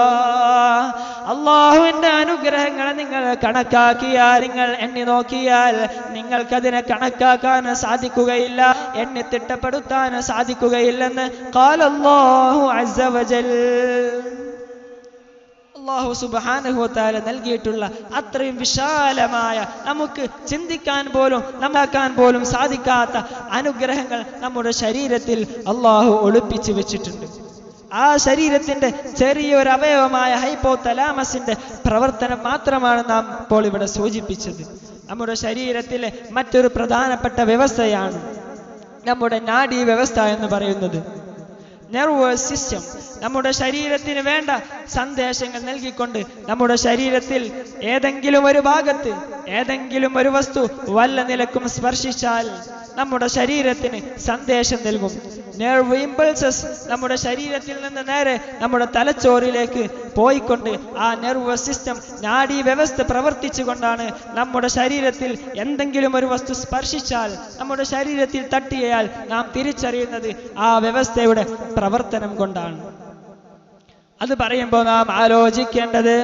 അല്ലാഹുവിന്റെ അനുഗ്രഹങ്ങളെ നിങ്ങൾ കണക്കാക്കിയാൽ, നിങ്ങൾ എണ്ണി നോക്കിയാൽ നിങ്ങൾക്കതിനെ കണക്കാക്കാൻ സാധിക്കുകയില്ല, എണ്ണി തിട്ടപ്പെടുത്താൻ സാധിക്കുകയില്ലെന്ന് ഖാല അല്ലാഹു അസ്സ വജൽ. അല്ലാഹു സുബ്ഹാനഹു വ തആല നൽകിയിട്ടുള്ള അത്രയും വിശാലമായ, നമുക്ക് ചിന്തിക്കാൻ പോലും നന്നാക്കാൻ പോലും സാധിക്കാത്ത അനുഗ്രഹങ്ങൾ നമ്മുടെ ശരീരത്തിൽ അല്ലാഹു ഒളിപ്പിച്ചു വെച്ചിട്ടുണ്ട്. ആ ശരീരത്തിന്റെ ചെറിയൊരു അവയവമായ ഹൈപ്പോതലാമസിന്റെ പ്രവർത്തനം മാത്രമാണ് നാം ഇപ്പോൾ ഇവിടെ സൂചിപ്പിച്ചത്. നമ്മുടെ ശരീരത്തിലെ മറ്റൊരു പ്രധാനപ്പെട്ട വ്യവസ്ഥയാണ് നമ്മുടെ നാഡീ വ്യവസ്ഥ എന്ന് പറയുന്നത്. നെർവസ് സിസ്റ്റം നമ്മുടെ ശരീരത്തിന് വേണ്ട സന്ദേശങ്ങൾ നൽകിക്കൊണ്ട് നമ്മുടെ ശരീരത്തിൽ ഏതെങ്കിലും ഒരു ഭാഗത്ത് ഏതെങ്കിലും ഒരു വസ്തു വല്ല നിലക്കും സ്പർശിച്ചാൽ നമ്മുടെ ശരീരത്തിന് സന്ദേശം നൽകും. നെർവ് ഇമ്പൾസസ് നമ്മുടെ ശരീരത്തിൽ നിന്ന് നേരെ നമ്മുടെ തലച്ചോറിലേക്ക് പോയിക്കൊണ്ട് ആ നെർവസ് സിസ്റ്റം നാഡീ വ്യവസ്ഥ പ്രവർത്തിച്ചുകൊണ്ടാണ് നമ്മുടെ ശരീരത്തിൽ എന്തെങ്കിലും ഒരു വസ്തു സ്പർശിച്ചാൽ, നമ്മുടെ ശരീരത്തിൽ തട്ടിയാൽ നാം തിരിച്ചറിയുന്നത് ആ വ്യവസ്ഥയുടെ പ്രവർത്തനം കൊണ്ടാണ്. അത് പറയുമ്പോൾ നാം ആലോചിക്കേണ്ടത്,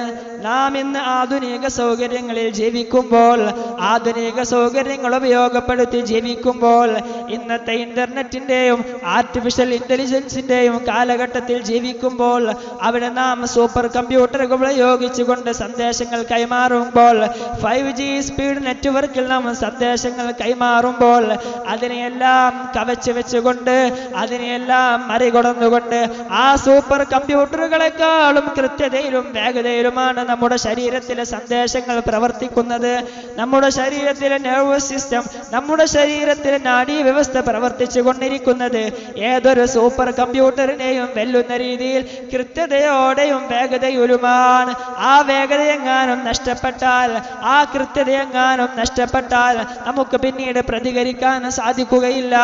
നാം ഇന്ന് ആധുനിക സൗകര്യങ്ങളിൽ ജീവിക്കുമ്പോൾ, ആധുനിക സൗകര്യങ്ങൾ ഉപയോഗപ്പെടുത്തി ജീവിക്കുമ്പോൾ, ഇന്നത്തെ ഇന്റർനെറ്റിന്റെയും ആർട്ടിഫിഷ്യൽ ഇന്റലിജൻസിന്റെയും കാലഘട്ടത്തിൽ ജീവിക്കുമ്പോൾ, അവിടെ നാം സൂപ്പർ കമ്പ്യൂട്ടറുകൾ ഉപയോഗിച്ചുകൊണ്ട് സന്ദേശങ്ങൾ കൈമാറുമ്പോൾ, 5G സ്പീഡ് നെറ്റ്വർക്കിൽ നാം സന്ദേശങ്ങൾ കൈമാറുമ്പോൾ, അതിനെയെല്ലാം കവച്ചു വെച്ചുകൊണ്ട്, അതിനെയെല്ലാം മറികടന്നുകൊണ്ട് ആ സൂപ്പർ കമ്പ്യൂട്ടറുകളെക്കാളും കൃത്യതയിലും വേഗതയിലുമാണ് നമ്മുടെ ശരീരത്തിലെ സന്ദേശങ്ങൾ പ്രവർത്തിക്കുന്നത്. നമ്മുടെ ശരീരത്തിലെ നെർവസ് സിസ്റ്റം, നമ്മുടെ ശരീരത്തിലെ നാഡീ വ്യവസ്ഥ പ്രവർത്തിച്ചു കൊണ്ടിരിക്കുന്നത് ഏതൊരു സൂപ്പർ കമ്പ്യൂട്ടറിനെയും വെല്ലുന്ന രീതിയിൽ കൃത്യതയോടെയും വേഗതയിലുമാണ്. ആ വേഗതയെങ്ങാനും നഷ്ടപ്പെട്ടാൽ, ആ കൃത്യതയെങ്ങാനും നഷ്ടപ്പെട്ടാൽ നമുക്ക് പിന്നീട് പ്രതികരിക്കാൻ സാധിക്കുകയില്ല.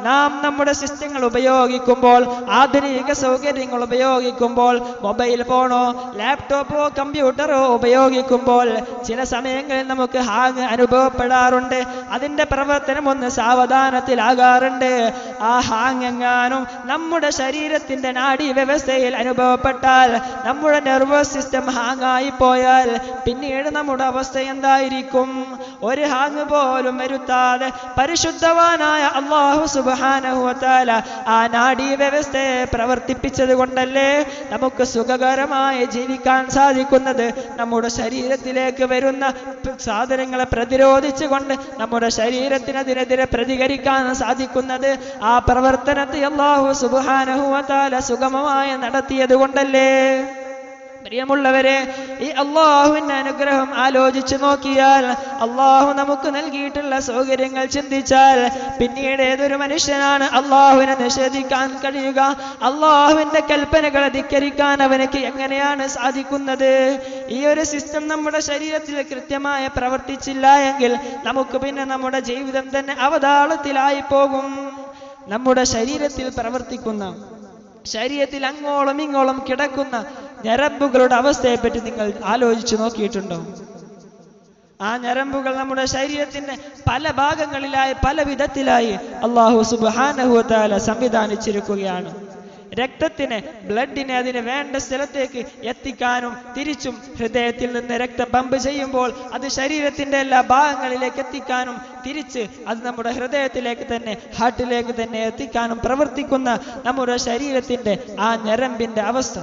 നാം നമ്മുടെ സിസ്റ്റങ്ങൾ ഉപയോഗിക്കുമ്പോൾ, ആധുനിക സൗകര്യങ്ങൾ ഉപയോഗിക്കുമ്പോൾ, മൊബൈൽ ഫോണോ ലാപ്ടോപ്പോ കമ്പ്യൂട്ടറോ ഉപയോഗിക്കുമ്പോൾ ചില സമയങ്ങളിൽ നമുക്ക് ഹാങ് അനുഭവപ്പെടാറുണ്ട്. അതിൻ്റെ പ്രവർത്തനം ഒന്ന് സാവധാനത്തിലാകാറുണ്ട്. ആ ഹാങ് എങ്ങാനും നമ്മുടെ ശരീരത്തിൻ്റെ നാഡീ വ്യവസ്ഥയിൽ അനുഭവപ്പെട്ടാൽ, നമ്മുടെ നെർവസ് സിസ്റ്റം ഹാങ്ങായി പോയാൽ പിന്നീട് നമ്മുടെ അവസ്ഥ എന്തായിരിക്കും? ഒരു ഹാങ് പോലും വരുത്താതെ പരിശുദ്ധവാനായ അല്ലാഹു സുബ്ഹാനഹു വ തആല ആ നാഡീ വ്യവസ്ഥയെ പ്രവർത്തിപ്പിച്ചത് കൊണ്ടല്ലേ നമുക്ക് സുഖകരമായി ജീവിക്കാൻ സാധിക്കുന്നത്. നമ്മുടെ ശരീരത്തിലേക്ക് വരുന്ന സാധനങ്ങളെ പ്രതിരോധിച്ചുകൊണ്ട് നമ്മുടെ ശരീരത്തിനെതിരെ പ്രതികരിക്കാൻ സാധിക്കുന്നത് ആ പ്രവർത്തനത്തെ അല്ലാഹു സുബ്ഹാനഹു വ തആല സുഗമമായി നടത്തിയത് കൊണ്ടല്ലേ. പ്രിയമുള്ളവരെ, ഈ അല്ലാഹുവിന്റെ അനുഗ്രഹം ആലോചിച്ചു നോക്കിയാൽ, അല്ലാഹു നമുക്ക് നൽകിയിട്ടുള്ള സൗകര്യങ്ങൾ ചിന്തിച്ചാൽ, പിന്നീട് ഏതൊരു മനുഷ്യനാണ് അല്ലാഹുവിനെ നിഷേധിക്കാൻ കഴിയുക? അല്ലാഹുവിന്റെ കൽപ്പനകളെ ധിക്കരിക്കാൻ അവനക്ക് എങ്ങനെയാണ് സാധിക്കുന്നത്? ഈ ഒരു സിസ്റ്റം നമ്മുടെ ശരീരത്തിൽ കൃത്യമായി പ്രവർത്തിച്ചില്ല എങ്കിൽ നമുക്ക് പിന്നെ നമ്മുടെ ജീവിതം തന്നെ അവതാളത്തിലായി പോകും. നമ്മുടെ ശരീരത്തിൽ പ്രവർത്തിക്കുന്ന, ശരീരത്തിൽ അങ്ങോളം ഇങ്ങോളം കിടക്കുന്ന ഞരമ്പുകളുടെ അവസ്ഥയെപ്പറ്റി നിങ്ങൾ ആലോചിച്ചു നോക്കിയിട്ടുണ്ടോ? ആ ഞരമ്പുകൾ നമ്മുടെ ശരീരത്തിന്റെ പല ഭാഗങ്ങളിലായി, പല വിധത്തിലായി അല്ലാഹു സുബ്ഹാനഹു വ തആല സംവിധാനിച്ചിരിക്കുകയാണ്. രക്തത്തിനെ, ബ്ലഡിനെ അതിന് വേണ്ട സ്ഥലത്തേക്ക് എത്തിക്കാനും തിരിച്ചും, ഹൃദയത്തിൽ നിന്ന് രക്തം പമ്പ് ചെയ്യുമ്പോൾ അത് ശരീരത്തിന്റെ എല്ലാ ഭാഗങ്ങളിലേക്ക് എത്തിക്കാനും തിരിച്ച് അത് നമ്മുടെ ഹൃദയത്തിലേക്ക് തന്നെ, ഹാർട്ടിലേക്ക് തന്നെ എത്തിക്കാനും പ്രവർത്തിക്കുന്ന നമ്മുടെ ശരീരത്തിന്റെ ആ ഞരമ്പിന്റെ അവസ്ഥ,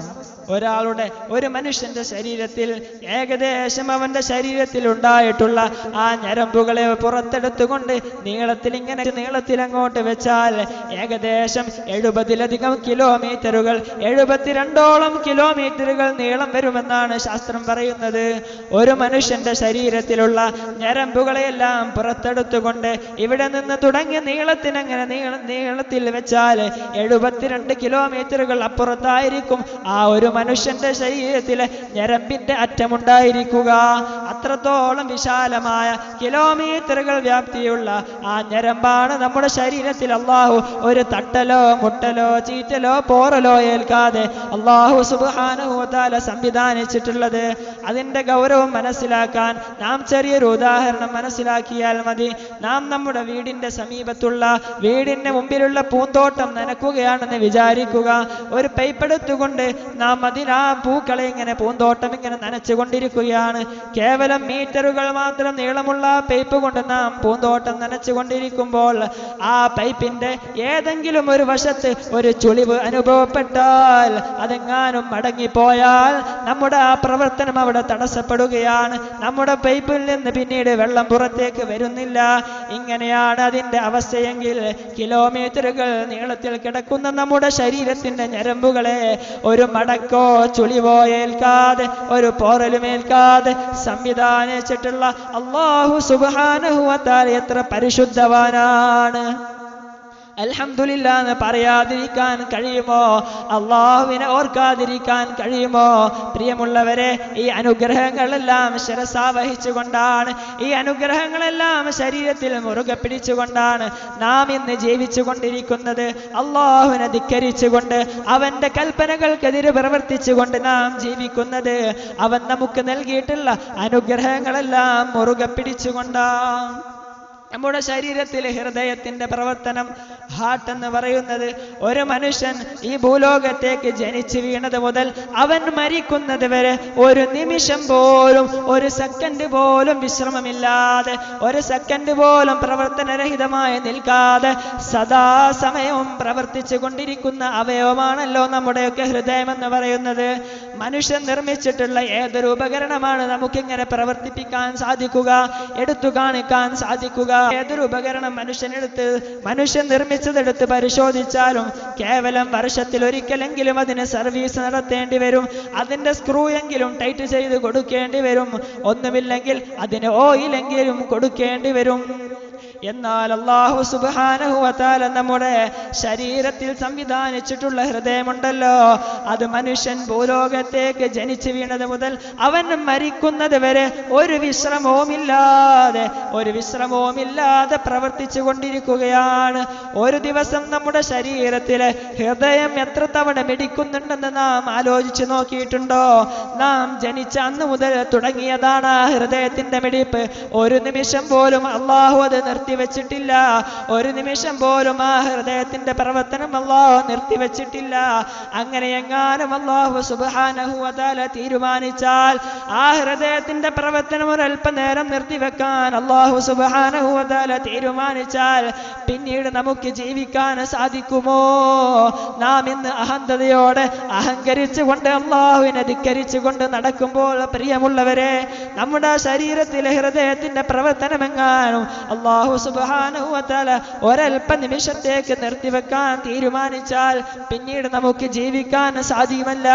ഒരു മനുഷ്യന്റെ ശരീരത്തിൽ ഏകദേശം അവന്റെ ശരീരത്തിൽ ഉണ്ടായിട്ടുള്ള ആ ഞരമ്പുകളെ പുറത്തെടുത്തുകൊണ്ട് നീളത്തിൽ അങ്ങോട്ട് വെച്ചാൽ ഏകദേശം 70-ലധികം കിലോമീറ്ററുകൾ, 72ഓളം കിലോമീറ്ററുകൾ നീളം വരുമെന്നാണ് ശാസ്ത്രം പറയുന്നത്. ഒരു മനുഷ്യന്റെ ശരീരത്തിലുള്ള ഞരമ്പുകളെയെല്ലാം പുറത്തെടുത്തുകൊണ്ട് ഇവിടെ നിന്ന് തുടങ്ങിയ നീളത്തിൽ വെച്ചാൽ 72 കിലോമീറ്ററുകൾ അപ്പുറത്തായിരിക്കും ആ ഒരു മനുഷ്യന്റെ ശരീരത്തിലെ ഞരമ്പിന്റെ അറ്റമുണ്ടായിരിക്കുക. അത്രത്തോളം വിശാലമായ കിലോമീറ്ററുകൾ വ്യാപ്തിയുള്ള ആ ഞരമ്പാണ് നമ്മുടെ ശരീരത്തിൽ അല്ലാഹു ഒരു തട്ടലോ മുട്ടലോ ചീറ്റലോ പോറലോ ഏൽക്കാതെ അല്ലാഹു സുബ്ഹാനഹു വ തആല സംവിധാനിച്ചിട്ടുള്ളത്. അതിന്റെ ഗൗരവം മനസ്സിലാക്കാൻ നാം ചെറിയൊരു ഉദാഹരണം മനസ്സിലാക്കിയാൽ മതി. നാം നമ്മുടെ വീടിന്റെ സമീപത്തുള്ള, വീടിന്റെ മുമ്പിലുള്ള പൂന്തോട്ടം നനക്കുകയാണെന്ന് വിചാരിക്കുക. ഒരു പൈപ്പ് എടുത്തുകൊണ്ട് നാം അതിനാ പൂക്കളെ പൂന്തോട്ടം ഇങ്ങനെ നനച്ചുകൊണ്ടിരിക്കുകയാണ്. കേവലം മീറ്ററുകൾ മാത്രം നീളമുള്ള പൈപ്പ് കൊണ്ട് നാം പൂന്തോട്ടം നനച്ചുകൊണ്ടിരിക്കുമ്പോൾ ആ പൈപ്പിന്റെ ഏതെങ്കിലും ഒരു വശത്ത് ഒരു ചുളിവ് അനുഭവപ്പെട്ടാൽ, അതെങ്ങാനും മടങ്ങിപ്പോയാൽ നമ്മുടെ ആ പ്രവർത്തനം അവിടെ തടസ്സപ്പെടുകയാണ്. നമ്മുടെ പൈപ്പിൽ നിന്ന് പിന്നീട് വെള്ളം പുറത്തേക്ക് വരുന്നില്ല. ഇങ്ങനെയാണ് അതിന്റെ അവസ്ഥയെങ്കിൽ കിലോമീറ്ററുകൾ നീളത്തിൽ കിടക്കുന്ന നമ്മുടെ ശരീരത്തിന്റെ ഞരമ്പുകളെ ഒരു മടക്കോ ചുളിവോ ഏൽക്കാതെ, ഒരു പോറലുമേൽക്കാതെ സംവിധാനിച്ചിട്ടുള്ള അല്ലാഹു സുബ്ഹാനഹു വ തആല എത്ര പരിശുദ്ധവാനാണ്. അൽഹംദുലില്ലാ എന്ന് പറയാതിരിക്കാൻ കഴിയുമോ? അള്ളാഹുവിനെ ഓർക്കാതിരിക്കാൻ കഴിയുമോ? പ്രിയമുള്ളവരെ, ഈ അനുഗ്രഹങ്ങളെല്ലാം ശിരസാവഹിച്ചുകൊണ്ടാണ്, ഈ അനുഗ്രഹങ്ങളെല്ലാം ശരീരത്തിൽ മുറുകെ പിടിച്ചുകൊണ്ടാണ് നാം ഇന്ന് ജീവിച്ചു കൊണ്ടിരിക്കുന്നത്. അള്ളാഹുവിനെ ധിക്കരിച്ചുകൊണ്ട് അവന്റെ കൽപ്പനകൾക്കെതിരെ പ്രവർത്തിച്ചുകൊണ്ട് നാം ജീവിക്കുന്നത്. അവൻ നമുക്ക് നൽകിയിട്ടുള്ള അനുഗ്രഹങ്ങളെല്ലാം മുറുകെ പിടിച്ചുകൊണ്ടാണ്. നമ്മുടെ ശരീരത്തിലെ ഹൃദയത്തിന്റെ പ്രവർത്തനം, ഹാർട്ട് എന്ന് പറയുന്നത്, ഒരു മനുഷ്യൻ ഈ ഭൂലോകത്തേക്ക് ജനിച്ചു വീണത് മുതൽ അവൻ മരിക്കുന്നത് വരെ ഒരു നിമിഷം പോലും, ഒരു സെക്കൻഡ് പോലും വിശ്രമമില്ലാതെ, ഒരു സെക്കൻഡ് പോലും പ്രവർത്തനരഹിതമായി നിൽക്കാതെ സദാസമയവും പ്രവർത്തിച്ചു കൊണ്ടിരിക്കുന്ന അവയവമാണല്ലോ നമ്മുടെയൊക്കെ ഹൃദയം എന്ന് പറയുന്നത്. മനുഷ്യൻ നിർമ്മിച്ചിട്ടുള്ള ഏതൊരു ഉപകരണമാണ് നമുക്കിങ്ങനെ പ്രവർത്തിപ്പിക്കാൻ സാധിക്കുക, എടുത്തു കാണിക്കാൻ സാധിക്കുക? ഏതൊരു ഉപകരണം മനുഷ്യൻ നിർമ്മിച്ചതെടുത്ത് പരിശോധിച്ചാലും കേവലം വർഷത്തിൽ ഒരിക്കലെങ്കിലും അതിന് സർവീസ് നടത്തേണ്ടി വരും. അതിന്റെ സ്ക്രൂ എങ്കിലും ടൈറ്റ് ചെയ്ത് കൊടുക്കേണ്ടി വരും. ഒന്നുമില്ലെങ്കിൽ അതിന് ഓയിലെങ്കിലും കൊടുക്കേണ്ടി വരും. എന്നാൽ അല്ലാഹു സുബ്ഹാനഹു വ തആല നമ്മുടെ ശരീരത്തിൽ സംവിധാനിച്ചിട്ടുള്ള ഹൃദയമുണ്ടല്ലോ, അത് മനുഷ്യൻ ഭൂലോകത്തേക്ക് ജനിച്ചു വീണത് മുതൽ അവൻ മരിക്കുന്നത് വരെ ഒരു വിശ്രമവുമില്ലാതെ പ്രവർത്തിച്ചു കൊണ്ടിരിക്കുകയാണ്. ഒരു ദിവസം നമ്മുടെ ശരീരത്തിലെ ഹൃദയം എത്ര തവണ മിടിക്കുന്നുണ്ടെന്ന് നാം ആലോചിച്ചു നോക്കിയിട്ടുണ്ടോ? നാം ജനിച്ച അന്ന് മുതൽ തുടങ്ങിയതാണ് ആ ഹൃദയത്തിന്റെ മിടിപ്പ്. ഒരു നിമിഷം പോലും അല്ലാഹു അത് നിർത്തിവെച്ചിട്ടില്ല. ഒരു നിമിഷം പോലും ആ ഹൃദയത്തിന്റെ പ്രവർത്തനം അല്ലാഹു നിർത്തിവെച്ചിട്ടില്ല. അങ്ങനെ എങ്ങാനും അല്ലാഹു സുബ്ഹാനഹു വ തആല തീരുമാനിച്ചാൽ ആ ഹൃദയത്തിന്റെ പ്രവർത്തനം ഒരല്പനേരം നിർത്തിവെക്കാൻ അല്ലാഹു സുബ്ഹാനഹു വ തആല തീരുമാനിച്ചാൽ പിന്നീട് നമുക്ക് ജീവിക്കാൻ സാധിക്കുമോ? നാം ഇന്ന് അഹന്തതയോടെ അഹങ്കരിച്ചുകൊണ്ട് അല്ലാഹുവിനെ ധിക്കരിച്ചുകൊണ്ട് നടക്കുമ്പോൾ പ്രിയമുള്ളവരെ, നമ്മുടെ ശരീരത്തിലെ ഹൃദയത്തിന്റെ പ്രവർത്തനമെങ്ങാനും അല്ലാഹു സുബ്ഹാനഹു വ തആല ഒരൽപ്പ നിമിഷത്തേക്ക് നിർത്തിവെക്കാൻ തീരുമാനിച്ചാൽ പിന്നീട് നമുക്ക് ജീവിക്കാൻ സാധ്യമല്ല.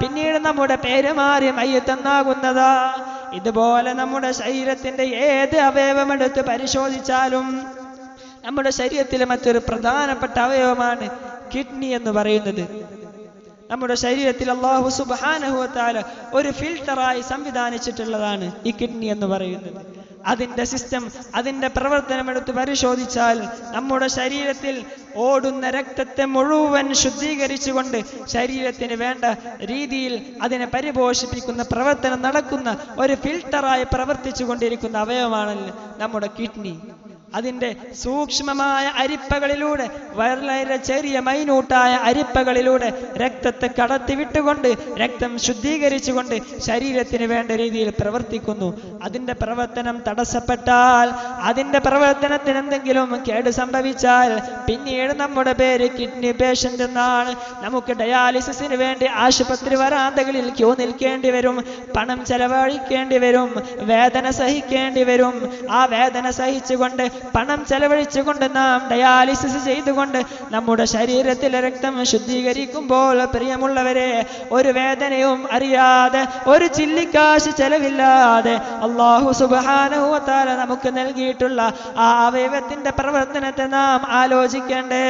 പിന്നീട് നമ്മുടെ പേര് മാറി മയ്യത്തെന്നാകുന്നതാ. ഇതുപോലെ നമ്മുടെ ശരീരത്തിന്റെ ഏത് അവയവമെടുത്ത് പരിശോധിച്ചാലും നമ്മുടെ ശരീരത്തിലെ മറ്റൊരു പ്രധാനപ്പെട്ട അവയവമാണ് കിഡ്നി എന്ന് പറയുന്നത്. നമ്മുടെ ശരീരത്തിൽ അല്ലാഹു സുബ്ഹാനഹു വ തആല ഒരു ഫിൽട്ടറായി സംവിധാനിച്ചിട്ടുള്ളതാണ് ഈ കിഡ്നി എന്ന് പറയുന്നത്. അതിന്റെ സിസ്റ്റം, അതിന്റെ പ്രവർത്തനം എടുത്ത് പരിശോധിച്ചാൽ നമ്മുടെ ശരീരത്തിൽ ഓടുന്ന രക്തത്തെ മുഴുവൻ ശുദ്ധീകരിച്ചുകൊണ്ട് ശരീരത്തിന് വേണ്ട രീതിയിൽ അതിനെ പരിപോഷിപ്പിക്കുന്ന പ്രവർത്തനം നടക്കുന്ന ഒരു ഫിൽട്ടറായി പ്രവർത്തിച്ചു കൊണ്ടിരിക്കുന്ന അവയവമാണല്ലോ നമ്മുടെ കിഡ്നി. അതിന്റെ സൂക്ഷ്മമായ അരിപ്പകളിലൂടെ, വളരെ ചെറിയ മൈന്യൂട്ടായ അരിപ്പകളിലൂടെ രക്തത്തെ കടത്തിവിട്ടുകൊണ്ട് രക്തം ശുദ്ധീകരിച്ചുകൊണ്ട് ശരീരത്തിന് വേണ്ട രീതിയിൽ പ്രവർത്തിക്കുന്നു. അതിന്റെ പ്രവർത്തനം തടസ്സപ്പെട്ടാൽ, അതിന്റെ പ്രവർത്തനത്തിന് എന്തെങ്കിലും കേട് സംഭവിച്ചാൽ പിന്നീട് നമ്മുടെ പേര് കിഡ്നി പേഷ്യന്റ് എന്നാണ്. നമുക്ക് ഡയാലിസിസിന് വേണ്ടി ആശുപത്രി വരാന്തകളിൽ ക്യൂ നിൽക്കേണ്ടി വരും, പണം ചെലവഴിക്കേണ്ടി വരും, വേദന സഹിക്കേണ്ടി വരും. ആ വേദന സഹിച്ചുകൊണ്ട്, പണം ചെലവഴിച്ചുകൊണ്ട് നാം ഡയാലിസിസ് ചെയ്തുകൊണ്ട് നമ്മുടെ ശരീരത്തിലെ രക്തം ശുദ്ധീകരിക്കുമ്പോൾ പ്രിയമുള്ളവരെ, ഒരു വേദനയും അറിയാതെ, ഒരു ചില്ലിക്കാശ് ചെലവില്ലാതെ അല്ലാഹു സുബ്ഹാനഹു വ തആല നമുക്ക് നൽകിയിട്ടുള്ള ആ അവയവത്തിന്റെ പ്രവർത്തനത്തെ നാം ആലോചിക്കേണ്ടേ.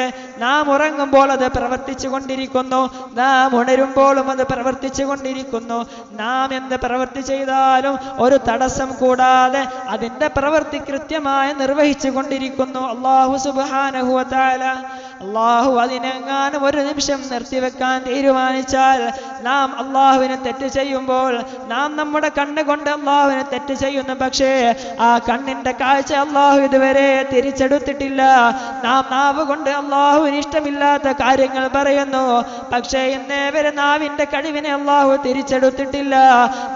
നാം ഉറങ്ങുമ്പോൾ അത് പ്രവർത്തിച്ചു കൊണ്ടിരിക്കുന്നു, നാം ഉണരുമ്പോഴും അത് പ്രവർത്തിച്ചു കൊണ്ടിരിക്കുന്നു. നാം എന്ത് പ്രവൃത്തി ചെയ്താലും ഒരു തടസ്സം കൂടാതെ അതിന്റെ പ്രവൃത്തി കൃത്യമായി നിർവഹിച്ചു കൊണ്ടിരിക്കുന്നു അല്ലാഹു സുബ്ഹാനഹു വ തആല. അല്ലാഹു അതിനെങ്ങാനും ഒരു നിമിഷം നിർത്തിവെക്കാൻ തീരുമാനിച്ചാൽ, നാം അല്ലാഹുവിനെ തെറ്റ് ചെയ്യുമ്പോൾ, നാം നമ്മുടെ കണ്ണ് കൊണ്ട് അല്ലാഹുവിനെ തെറ്റ് ചെയ്യുന്നു, പക്ഷേ ആ കണ്ണിന്റെ കാഴ്ച അല്ലാഹു ഇതുവരെ തിരിച്ചെടുത്തിട്ടില്ല. നാം നാവ് കൊണ്ട് അല്ലാഹുവിന് ഇഷ്ടമില്ലാത്ത കാര്യങ്ങൾ പറയുന്നു, പക്ഷേ ഇന്നേ വരെ നാവിന്റെ കഴിവിനെ അല്ലാഹു തിരിച്ചെടുത്തിട്ടില്ല.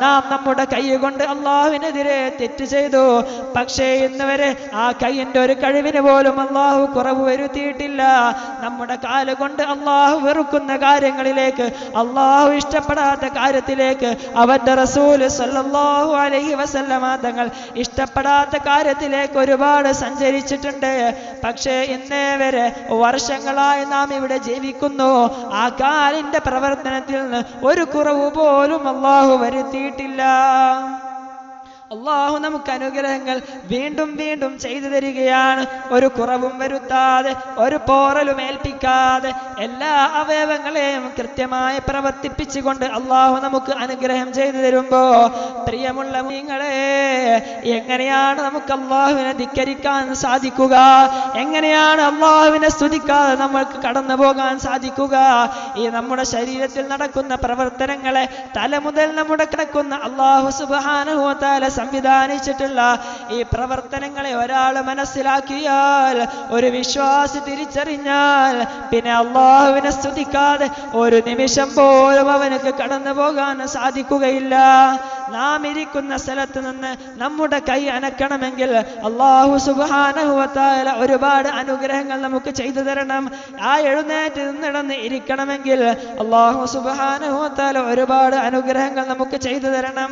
നാം നമ്മുടെ കൈ കൊണ്ട് അല്ലാഹുവിനെതിരെ തെറ്റ് ചെയ്തു, പക്ഷേ ഇന്ന് വരെ ആ കൈയിന്റെ ഒരു കഴിവിന് പോലും അല്ലാഹു കുറവ് വരുത്തിയിട്ടില്ല. നമ്മുടെ കാല് കൊണ്ട് അല്ലാഹു വെറുക്കുന്ന കാര്യങ്ങളിലേക്ക്, അല്ലാഹു ഇഷ്ടപ്പെടാത്ത കാര്യത്തിലേക്ക്, അവന്റെ റസൂൽ സല്ലല്ലാഹു അലൈഹി വസല്ലമ തങ്ങൾ ഇഷ്ടപ്പെടാത്ത കാര്യത്തിലേക്ക് ഒരുപാട് സഞ്ചരിച്ചിട്ടുണ്ട്. പക്ഷേ ഇന്നേ വരെ വർഷങ്ങളായി നാം ഇവിടെ ജീവിക്കുന്നു, ആ കാലിന്റെ പ്രവർത്തനത്തിൽ നിന്ന് ഒരു കുറവ് പോലും അല്ലാഹു വരുത്തിയിട്ടില്ല. അള്ളാഹു നമുക്ക് അനുഗ്രഹങ്ങൾ വീണ്ടും വീണ്ടും ചെയ്തു തരികയാണ്. ഒരു കുറവും വരുത്താതെ, ഒരു പോറലും ഏൽപ്പിക്കാതെ, എല്ലാ അവയവങ്ങളെയും കൃത്യമായി പ്രവർത്തിപ്പിച്ചുകൊണ്ട് അള്ളാഹു നമുക്ക് അനുഗ്രഹം ചെയ്തു തരുമ്പോ പ്രിയമുള്ള നിങ്ങളെ, എങ്ങനെയാണ് നമുക്ക് അള്ളാഹുവിനെ ധിക്കരിക്കാൻ സാധിക്കുക? എങ്ങനെയാണ് അള്ളാഹുവിനെ സ്തുതിക്കാതെ നമ്മൾക്ക് കടന്നു പോകാൻ സാധിക്കുക? ഈ നമ്മുടെ ശരീരത്തിൽ നടക്കുന്ന പ്രവർത്തനങ്ങളെ തല മുതൽ നമ്മുടെ കിടക്കുന്ന അള്ളാഹു സുബ്ഹാനഹു വ തആല സംവിധാനിച്ചിട്ടുള്ള ഈ പ്രവർത്തനങ്ങളെ ഒരാൾ മനസ്സിലാക്കിയാൽ, ഒരു വിശ്വാസി തിരിച്ചറിഞ്ഞാൽ, പിന്നെ അള്ളാഹുവിനെ സ്തുതിക്കാതെ ഒരു നിമിഷം പോലും അവനക്ക് കടന്നു പോകാൻ സാധിക്കുകയില്ല. നാം ഇരിക്കുന്ന സ്ഥലത്ത് നിന്ന് നമ്മുടെ കൈ അനക്കണമെങ്കിൽ അള്ളാഹു സുബ്ഹാനഹു വ തആല ഒരുപാട് അനുഗ്രഹങ്ങൾ നമുക്ക് ചെയ്തു തരണം. ആ എഴുന്നേറ്റ് നിന്നിടന്ന് ഇരിക്കണമെങ്കിൽ അള്ളാഹു സുബ്ഹാനഹു വ തആല ഒരുപാട് അനുഗ്രഹങ്ങൾ നമുക്ക് ചെയ്തു തരണം.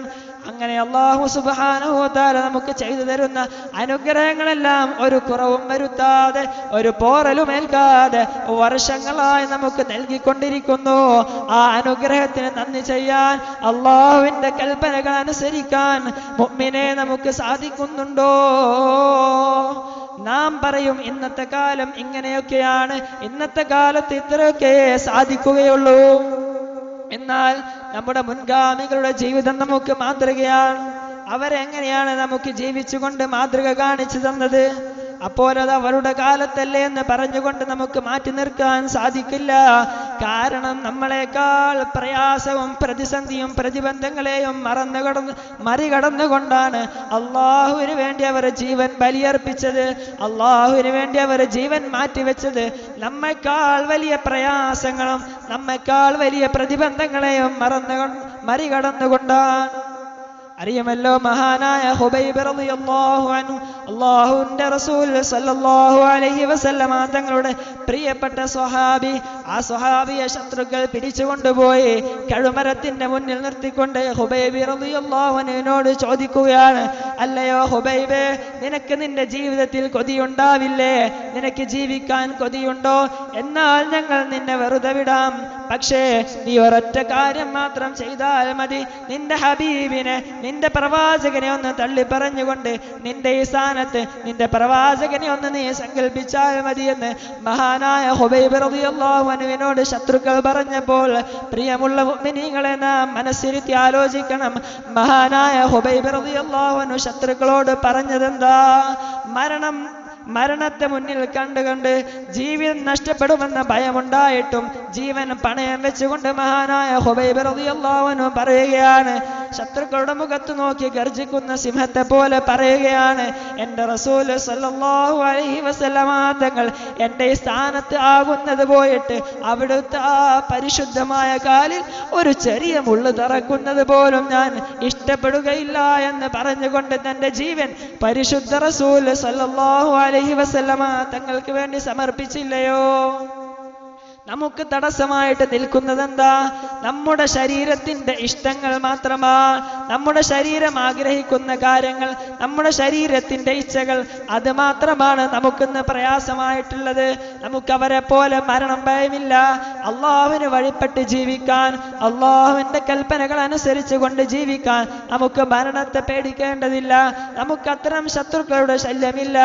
അങ്ങനെ അള്ളാഹു സുബ്ഹാനഹു വ തആല നമുക്ക് ചെയ്തു തരുന്ന അനുഗ്രഹങ്ങളെല്ലാം ഒരു കുറവും വരുത്താതെ, ഒരു പോറലും ഏൽക്കാതെ വർഷങ്ങളായി നമുക്ക് നൽകിക്കൊണ്ടിരിക്കുന്നു. ആ അനുഗ്രഹത്തിന് നന്ദി ചെയ്യാൻ, അള്ളാഹുവിന്റെ കൽപ്പനകൾ അനുസരിക്കാൻ മുഅ്മിനെ നമുക്ക് സാധിക്കുന്നുണ്ടോ? നാം പറയും ഇന്നത്തെ കാലം ഇങ്ങനെയൊക്കെയാണ്, ഇന്നത്തെ കാലത്ത് ഇത്രയൊക്കെ സാധിക്കുകയുള്ളൂ. എന്നാൽ നമ്മുടെ മുൻഗാമികളുടെ ജീവിതം നമുക്ക് മാതൃകയാണ്. അവരെങ്ങനെയാണ് നമുക്ക് ജീവിച്ചുകൊണ്ട് മാതൃക കാണിച്ചു തന്നത്? അപ്പോൾ അത് അവരുടെ കാലത്തല്ലേ എന്ന് പറഞ്ഞുകൊണ്ട് നമുക്ക് മാറ്റി നിർത്താൻ സാധിക്കില്ല. കാരണം നമ്മളെക്കാൾ പ്രയാസവും പ്രതിസന്ധിയും പ്രതിബന്ധങ്ങളെയും മറികടന്നുകൊണ്ടാണ് അള്ളാഹുവിന് വേണ്ടി അവർ ജീവൻ ബലിയർപ്പിച്ചത്, അള്ളാഹുവിന് വേണ്ടി അവർ ജീവൻ മാറ്റിവെച്ചത്. നമ്മെക്കാൾ വലിയ പ്രയാസങ്ങളും നമ്മെക്കാൾ വലിയ പ്രതിബന്ധങ്ങളെയും മറികടന്നുകൊണ്ടാണ്. അറിയുമല്ലോ, മഹാനായ ഹുബൈബ് റളിയല്ലാഹു അൻഹു അല്ലാഹുവിന്റെ റസൂൽ സല്ലല്ലാഹു അലൈഹി വസല്ലമ തങ്ങളുടെ പ്രിയപ്പെട്ട സ്വഹാബി. ആ സ്വഹാബിയെ ശത്രുക്കൾ പിടിച്ചുകൊണ്ടുപോയി കഴുമരത്തിന്റെ മുന്നിൽ നിർത്തിക്കൊണ്ട് ഹുബൈബ് റളിയല്ലാഹു അൻഹുവിനോട് ചോദിക്കുകയാണ്, അല്ലയോ ഹുബൈബേ, നിനക്ക് നിന്റെ ജീവിതത്തിൽ കൊതിയുണ്ടാവില്ലേ? നിനക്ക് ജീവിക്കാൻ കൊതിയുണ്ടോ? എന്നാൽ ഞങ്ങൾ നിന്നെ വെറുതെ വിടാം. പക്ഷേ നീ ഒരൊറ്റ കാര്യം മാത്രം ചെയ്താൽ മതി. നിന്റെ ഹബീബിനെ, നിന്റെ പ്രവാചകനെ ഒന്ന് തള്ളി പറഞ്ഞുകൊണ്ട് നിന്റെ ഈ സ്ഥാനത്ത് നിന്റെ പ്രവാചകനെ ഒന്ന് നീ സങ്കല്പിച്ചാൽ മതിയെന്ന് മഹാനായ ഹുബൈബ് റളിയല്ലാഹു അൻഹുവിനോട് ശത്രുക്കൾ പറഞ്ഞപ്പോൾ, പ്രിയമുള്ള മുഅ്മിനീങ്ങളെ, നാം മനസ്സിരുത്തി ആലോചിക്കണം. മഹാനായ ഹുബൈബ് റളിയല്ലാഹു അൻഹു ശത്രുക്കളോട് പറഞ്ഞതെന്താ? മരണത്തെ മുന്നിൽ കണ്ടുകൊണ്ട് ജീവിതം നഷ്ടപ്പെടുമെന്ന ഭയമുണ്ടായിട്ടും ജീവൻ പണയം വെച്ചുകൊണ്ട് മഹാനായ ഹുബൈബ് റളിയല്ലാഹു അൻഹു പറയുകയാണ്, ശത്രുക്കളുടെ മുഖത്ത് നോക്കി ഗർജിക്കുന്ന സിംഹത്തെ പോലെ പറയുകയാണ്, എൻ്റെ റസൂൽ സല്ലല്ലാഹു അലൈഹി വസല്ലമ തങ്ങൾ എൻ്റെ ഈ സ്ഥാനത്ത് ആകുന്നത് പോയിട്ട് അവിടുത്തെ ആ പരിശുദ്ധമായ കാലിൽ ഒരു ചെറിയ മുള്ളു തറക്കുന്നത് പോലും ഞാൻ ഇഷ്ടപ്പെടുകയില്ല എന്ന് പറഞ്ഞുകൊണ്ട് തൻ്റെ ജീവൻ പരിശുദ്ധ റസൂൽ സല്ലല്ലാഹു അലൈഹി വസല്ലമ തങ്ങൾക്ക് വേണ്ടി സമർപ്പിച്ചില്ലയോ? നമുക്ക് തടസ്സമായിട്ട് നിൽക്കുന്നത് എന്താ? നമ്മുടെ ശരീരത്തിന്റെ ഇഷ്ടങ്ങൾ മാത്രമാ. നമ്മുടെ ശരീരം ആഗ്രഹിക്കുന്ന കാര്യങ്ങൾ, നമ്മുടെ ശരീരത്തിന്റെ ഇച്ഛകൾ, അത് മാത്രമാണ് നമുക്കിന്ന് പ്രയാസമായിട്ടുള്ളത്. നമുക്ക് അവരെ പോലെ മരണം ഭയമില്ല. അള്ളാഹുവിന് വഴിപ്പെട്ട് ജീവിക്കാൻ, അള്ളാഹുവിന്റെ കൽപ്പനകൾ അനുസരിച്ച് കൊണ്ട് ജീവിക്കാൻ നമുക്ക് മരണത്തെ പേടിക്കേണ്ടതില്ല. നമുക്ക് അത്തരം ശത്രുക്കളുടെ ശല്യമില്ല.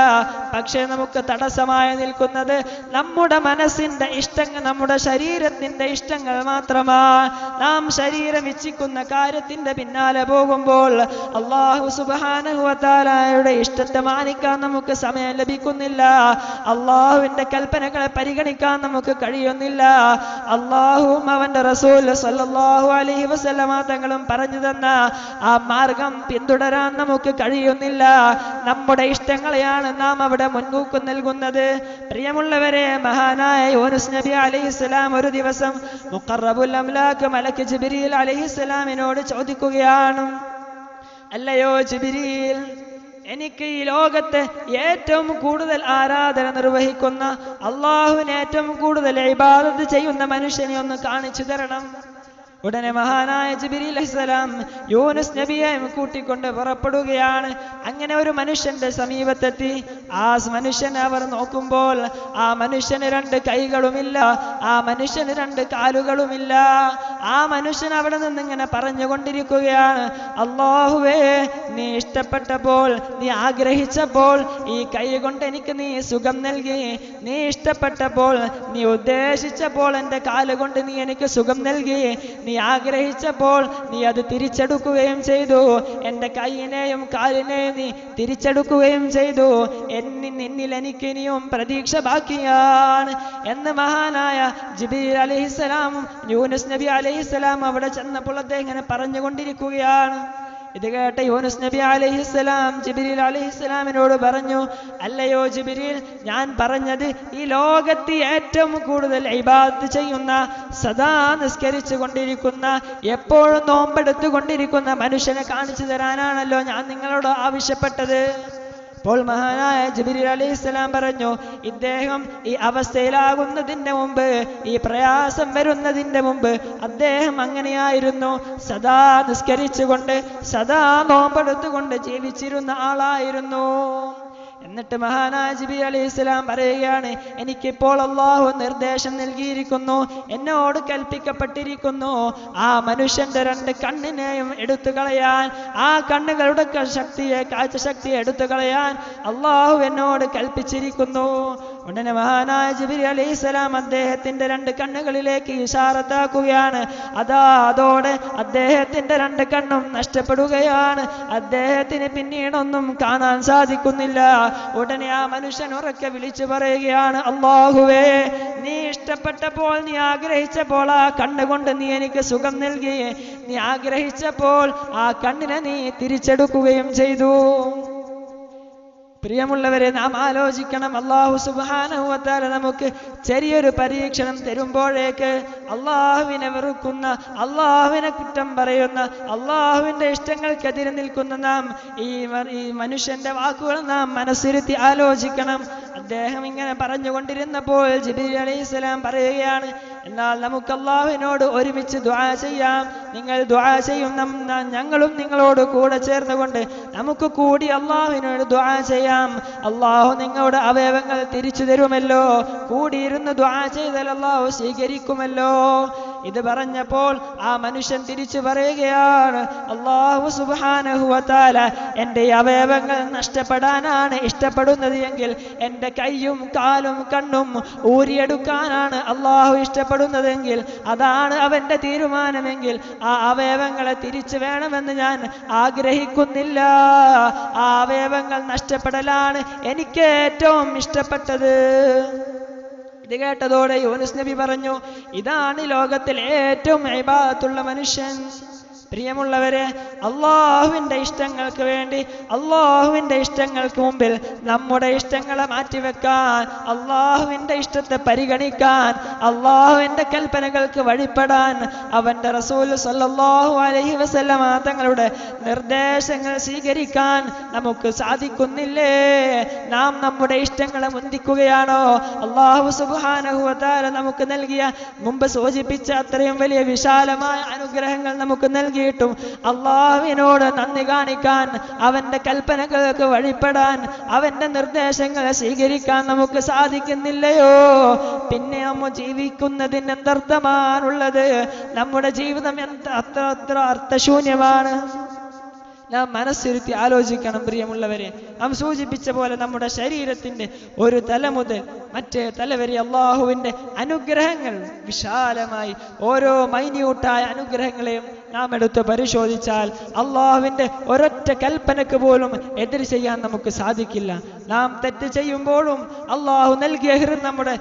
പക്ഷേ നമുക്ക് തടസ്സമായി നിൽക്കുന്നത് നമ്മുടെ മനസ്സിന്റെ ഇഷ്ടങ്ങൾ, നമ്മുടെ ശരീരത്തിന്റെ ഇഷ്ടങ്ങൾ മാത്രമാണ്. നാം ശരീരം ഇച്ഛിക്കുന്ന കാര്യത്തിന്റെ പിന്നാലെ പോകുമ്പോൾ അല്ലാഹു സുബ്ഹാനഹു വ തആലയുടെ ഇഷ്ടത്തെ മാനിക്കാൻ നമുക്ക് സമയം ലഭിക്കുന്നില്ല. അല്ലാഹുവിന്റെ കൽപ്പനകളെ പരിഗണിക്കാൻ നമുക്ക് കഴിയുന്നില്ല. അല്ലാഹുവും അവന്റെ റസൂൽ സല്ലല്ലാഹു അലൈഹി വസല്ലമ തങ്ങളും പറഞ്ഞു തന്ന ആ മാർഗം പിന്തുടരാൻ നമുക്ക് കഴിയുന്നില്ല. നമ്മുടെ ഇഷ്ടങ്ങളെയാണ് നാം അവിടെ മുൻതൂക്കം നൽകുന്നത്. പ്രിയമുള്ളവരെ, മഹാനായ യൂനുസ് നബി അലൈഹിസ്സലാം ഒരു ദിവസം മുഖറബുൽ അംലാക്ക് മലക്ക് ജിബ്രീൽ അലൈഹിസ്സലാമിനോട് ചോദിക്കുകയാണ്, അല്ലയോ ജിബ്രീൽ, എനിക്ക് ഈ ലോകത്തെ ഏറ്റവും കൂടുതൽ ആരാധന നിർവഹിക്കുന്ന, അള്ളാഹുവിന് ഏറ്റവും കൂടുതൽ ഇബാദത്ത് ചെയ്യുന്ന മനുഷ്യനെ ഒന്ന് കാണിച്ചു തരണം. ഉടനെ മഹാനായ ജിബ്രീൽ അലൈഹിസ്സലാം യൂനുസ് നബിയെ കൂട്ടിക്കൊണ്ട് പുറപ്പെടുകയാണ്. അങ്ങനെ ഒരു മനുഷ്യന്റെ സമീപത്തെത്തി. ആ മനുഷ്യനെ അവർ നോക്കുമ്പോൾ ആ മനുഷ്യന് 2 കൈകളുമില്ല, ആ മനുഷ്യന് 2 കാലുകളുമില്ല. ആ മനുഷ്യൻ അവിടെ നിന്ന് ഇങ്ങനെ പറഞ്ഞുകൊണ്ടിരിക്കുകയാണ്, അല്ലാഹുവേ, നീ ഇഷ്ടപ്പെട്ടപ്പോൾ, നീ ആഗ്രഹിച്ചപ്പോൾ ഈ കൈ കൊണ്ട് എനിക്ക് നീ സുഖം നൽകി. നീ ഇഷ്ടപ്പെട്ടപ്പോൾ, നീ ഉദ്ദേശിച്ചപ്പോൾ എൻ്റെ കാലുകൊണ്ട് നീ എനിക്ക് സുഖം നൽകി. നീ ആഗ്രഹിച്ചപ്പോൾ നീ അത് തിരിച്ചെടുക്കുകയും ചെയ്തു. എൻ്റെ കൈയിനെയും കാലിനെയും നീ തിരിച്ചെടുക്കുകയും ചെയ്തു. നിന്നിൽ എനിക്ക് ഇനിയും പ്രതീക്ഷ ബാക്കിയാണ് എന്ന് മഹാനായ ജിബ്രീൽ അലൈഹിസ്സലാം യൂനുസ് നബി അലൈഹിസ്സലാം അവിടെ ചെന്നപ്പോൾ അദ്ദേഹം ഇങ്ങനെ പറഞ്ഞുകൊണ്ടിരിക്കുകയാണ്. ഇത് കേട്ട യൂനുസ് നബി അലൈഹിസ്സലാം ജിബ്രീൽ അലൈഹിസ്സലാമിനോട് പറഞ്ഞു, അല്ലയോ ജിബ്രീൽ, ഞാൻ പറഞ്ഞത് ഈ ലോകത്ത് ഏറ്റവും കൂടുതൽ ഇബാദത്ത് ചെയ്യുന്ന, സദാ നിസ്കരിച്ചു കൊണ്ടിരിക്കുന്ന, എപ്പോഴും നോമ്പെടുത്തു കൊണ്ടിരിക്കുന്ന മനുഷ്യനെ കാണിച്ചു തരാനാണല്ലോ ഞാൻ നിങ്ങളോട് ആവശ്യപ്പെട്ടത്. അപ്പോൾ മഹാനായ ജിബ്രീൽ അലൈഹിസ്സലാം പറഞ്ഞു, ഇദ്ദേഹം ഈ അവസ്ഥയിലാകുന്നതിൻ്റെ മുമ്പ്, ഈ പ്രയാസം വരുന്നതിൻ്റെ മുമ്പ് അദ്ദേഹം അങ്ങനെയായിരുന്നു. സദാ നിസ്കരിച്ചുകൊണ്ട്, സദാ നോമ്പെടുത്തുകൊണ്ട് ജീവിച്ചിരുന്ന ആളായിരുന്നു. എന്നിട്ട് മഹാനായ ജിബ്രീൽ അലൈഹിസ്സലാം പറയുകയാണ്, എനിക്കിപ്പോൾ അല്ലാഹു നിർദ്ദേശം നൽകിയിരിക്കുന്നു, എന്നോട് കൽപ്പിക്കപ്പെട്ടിരിക്കുന്നു, ആ മനുഷ്യന്റെ 2 കണ്ണിനെയും എടുത്തു കളയാൻ, ആ കണ്ണുകളുടെ ശക്തിയെ, കാഴ്ചശക്തിയെ എടുത്തു കളയാൻ അല്ലാഹു എന്നോട് കൽപ്പിച്ചിരിക്കുന്നു. ഉടനെ മഹാനായ ജിബ്രീൽ അലൈഹിസ്സലാം അദ്ദേഹത്തിന്റെ 2 കണ്ണുകളിലേക്ക് ഇശാറത്താക്കുകയാണ്. അതോടെ അദ്ദേഹത്തിന്റെ 2 കണ്ണും നഷ്ടപ്പെടുകയാണ്. അദ്ദേഹത്തിന് പിന്നീടൊന്നും കാണാൻ സാധിക്കുന്നില്ല. ഉടനെ ആ മനുഷ്യൻ ഉറക്കെ വിളിച്ചു പറയുകയാണ്, അല്ലാഹുവേ, നീ ഇഷ്ടപ്പെട്ടപ്പോൾ, നീ ആഗ്രഹിച്ചപ്പോൾ ആ കണ്ണുകൊണ്ട് നീ എനിക്ക് സുഖം നൽകി. നീ ആഗ്രഹിച്ചപ്പോൾ ആ കണ്ണിനെ നീ തിരിച്ചെടുക്കുകയും ചെയ്തു. പ്രിയമുള്ളവരെ, നാം ആലോചിക്കണം, അല്ലാഹു സുബ്ഹാനഹു വ തആല നമുക്ക് ചെറിയൊരു പരീക്ഷണം തരുമ്പോഴേക്ക് അല്ലാഹുവിനെ വെറുക്കുന്ന, അല്ലാഹുവിനെ കുറ്റം പറയുന്ന, അല്ലാഹുവിൻ്റെ ഇഷ്ടങ്ങൾക്കെതിരെ നിൽക്കുന്ന നാം ഈ മനുഷ്യന്റെ വാക്കുകൾ നാം മനസ്സിരുത്തി ആലോചിക്കണം. അദ്ദേഹം ഇങ്ങനെ പറഞ്ഞുകൊണ്ടിരുന്നപ്പോൾ ജിബ്രീൽ അലൈഹിസ്സലാം പറയുകയാണ്, എന്നാൽ നമുക്ക് അല്ലാഹുവിനോട് ഒരുമിച്ച് ദുആ ചെയ്യാം. നിങ്ങൾ ദുആ ചെയ്യും, ഞങ്ങളും നിങ്ങളോട് കൂടെ ചേർന്നുകൊണ്ട് നമുക്ക് കൂടി അല്ലാഹുവിനോട് ദുആ ചെയ്യാം. അല്ലാഹു നിങ്ങളുടെ അവയവങ്ങൾ തിരിച്ചു തരുമല്ലോ, കൂടിയിരുന്ന് ദുആ ചെയ്താൽ അല്ലാഹു സ്വീകരിക്കുമല്ലോ. ഇത് പറഞ്ഞപ്പോൾ ആ മനുഷ്യൻ തിരിച്ചു പറയുകയാണ്, അല്ലാഹു സുബ്ഹാനഹു വ തആല എൻ്റെ അവയവങ്ങൾ നഷ്ടപ്പെടാനാണ് ഇഷ്ടപ്പെടുന്നത് എങ്കിൽ, എൻ്റെ കൈയും കാലും കണ്ണും ഊരിയെടുക്കാനാണ് അല്ലാഹു ഇഷ്ടപ്പെടുന്നതെങ്കിൽ, അതാണ് അവൻ്റെ തീരുമാനമെങ്കിൽ, ആ അവയവങ്ങളെ തിരിച്ചു വേണമെന്ന് ഞാൻ ആഗ്രഹിക്കുന്നില്ല. ആ അവയവങ്ങൾ നഷ്ടപ്പെടലാണ് എനിക്ക് ഏറ്റവും ഇഷ്ടപ്പെട്ടത്. ഇത് കേട്ടതോടെ യൂനുസ് നബി പറഞ്ഞു, ഇതാണ് ലോകത്തിൽ ഏറ്റവും ഇബാദത്തുള്ള മനുഷ്യൻ. പ്രിയമുള്ളവരെ, അല്ലാഹുവിൻ്റെ ഇഷ്ടങ്ങൾക്ക് വേണ്ടി, അല്ലാഹുവിൻ്റെ ഇഷ്ടങ്ങൾക്ക് മുമ്പിൽ നമ്മുടെ ഇഷ്ടങ്ങളെ മാറ്റിവെക്കാൻ, അല്ലാഹുവിൻ്റെ ഇഷ്ടത്തെ പരിഗണിക്കാൻ, അല്ലാഹുവിൻ്റെ കൽപ്പനകൾക്ക് വഴിപ്പെടാൻ, അവൻ്റെ റസൂൽ സല്ലല്ലാഹു അലൈഹി വസല്ലമ തങ്ങളുടെ നിർദ്ദേശങ്ങൾ സ്വീകരിക്കാൻ നമുക്ക് സാധിക്കുന്നില്ലേ? നാം നമ്മുടെ ഇഷ്ടങ്ങളെ മുന്തിക്കുകയാണോ? അല്ലാഹു സുബ്ഹാനഹു വ തആല നമുക്ക് നൽകിയ, മുമ്പ് സൂചിപ്പിച്ച അത്രയും വലിയ വിശാലമായ അനുഗ്രഹങ്ങൾ നമുക്ക് നൽകിയിട്ടും അല്ലാഹുവിനോട് നന്ദി കാണിക്കാൻ, അവൻ്റെ കൽപ്പനകൾക്ക് വഴിപ്പെടാൻ, അവൻ്റെ നിർദ്ദേശങ്ങളെ സ്വീകരിക്കാൻ നമുക്ക് സാധിക്കുന്നില്ലയോ? പിന്നെ നമ്മൾ ജീവിക്കുന്നതിന് എന്തർത്ഥമാണുള്ളത്? നമ്മുടെ ജീവിതം അത്ര അർത്ഥശൂന്യമാണ്. നാം മനസ്സിരുത്തി ആലോചിക്കണം പ്രിയമുള്ളവരെ. നാം സൂചിപ്പിച്ച പോലെ നമ്മുടെ ശരീരത്തിൻ്റെ ഒരു തല മുതൽ മറ്റേ തല വരെ അല്ലാഹുവിൻ്റെ അനുഗ്രഹങ്ങൾ വിശാലമായി, ഓരോ മൈന്യൂട്ടായ അനുഗ്രഹങ്ങളെയും നാം എടുത്ത് പരിശോധിച്ചാൽ അല്ലാഹുവിൻ്റെ ഒരൊറ്റ കൽപ്പനക്ക് പോലും എതിര് ചെയ്യാൻ നമുക്ക് സാധിക്കില്ല. നാം തെറ്റ് ചെയ്യുമ്പോഴും അല്ലാഹു നൽകിയ നമ്മുടെ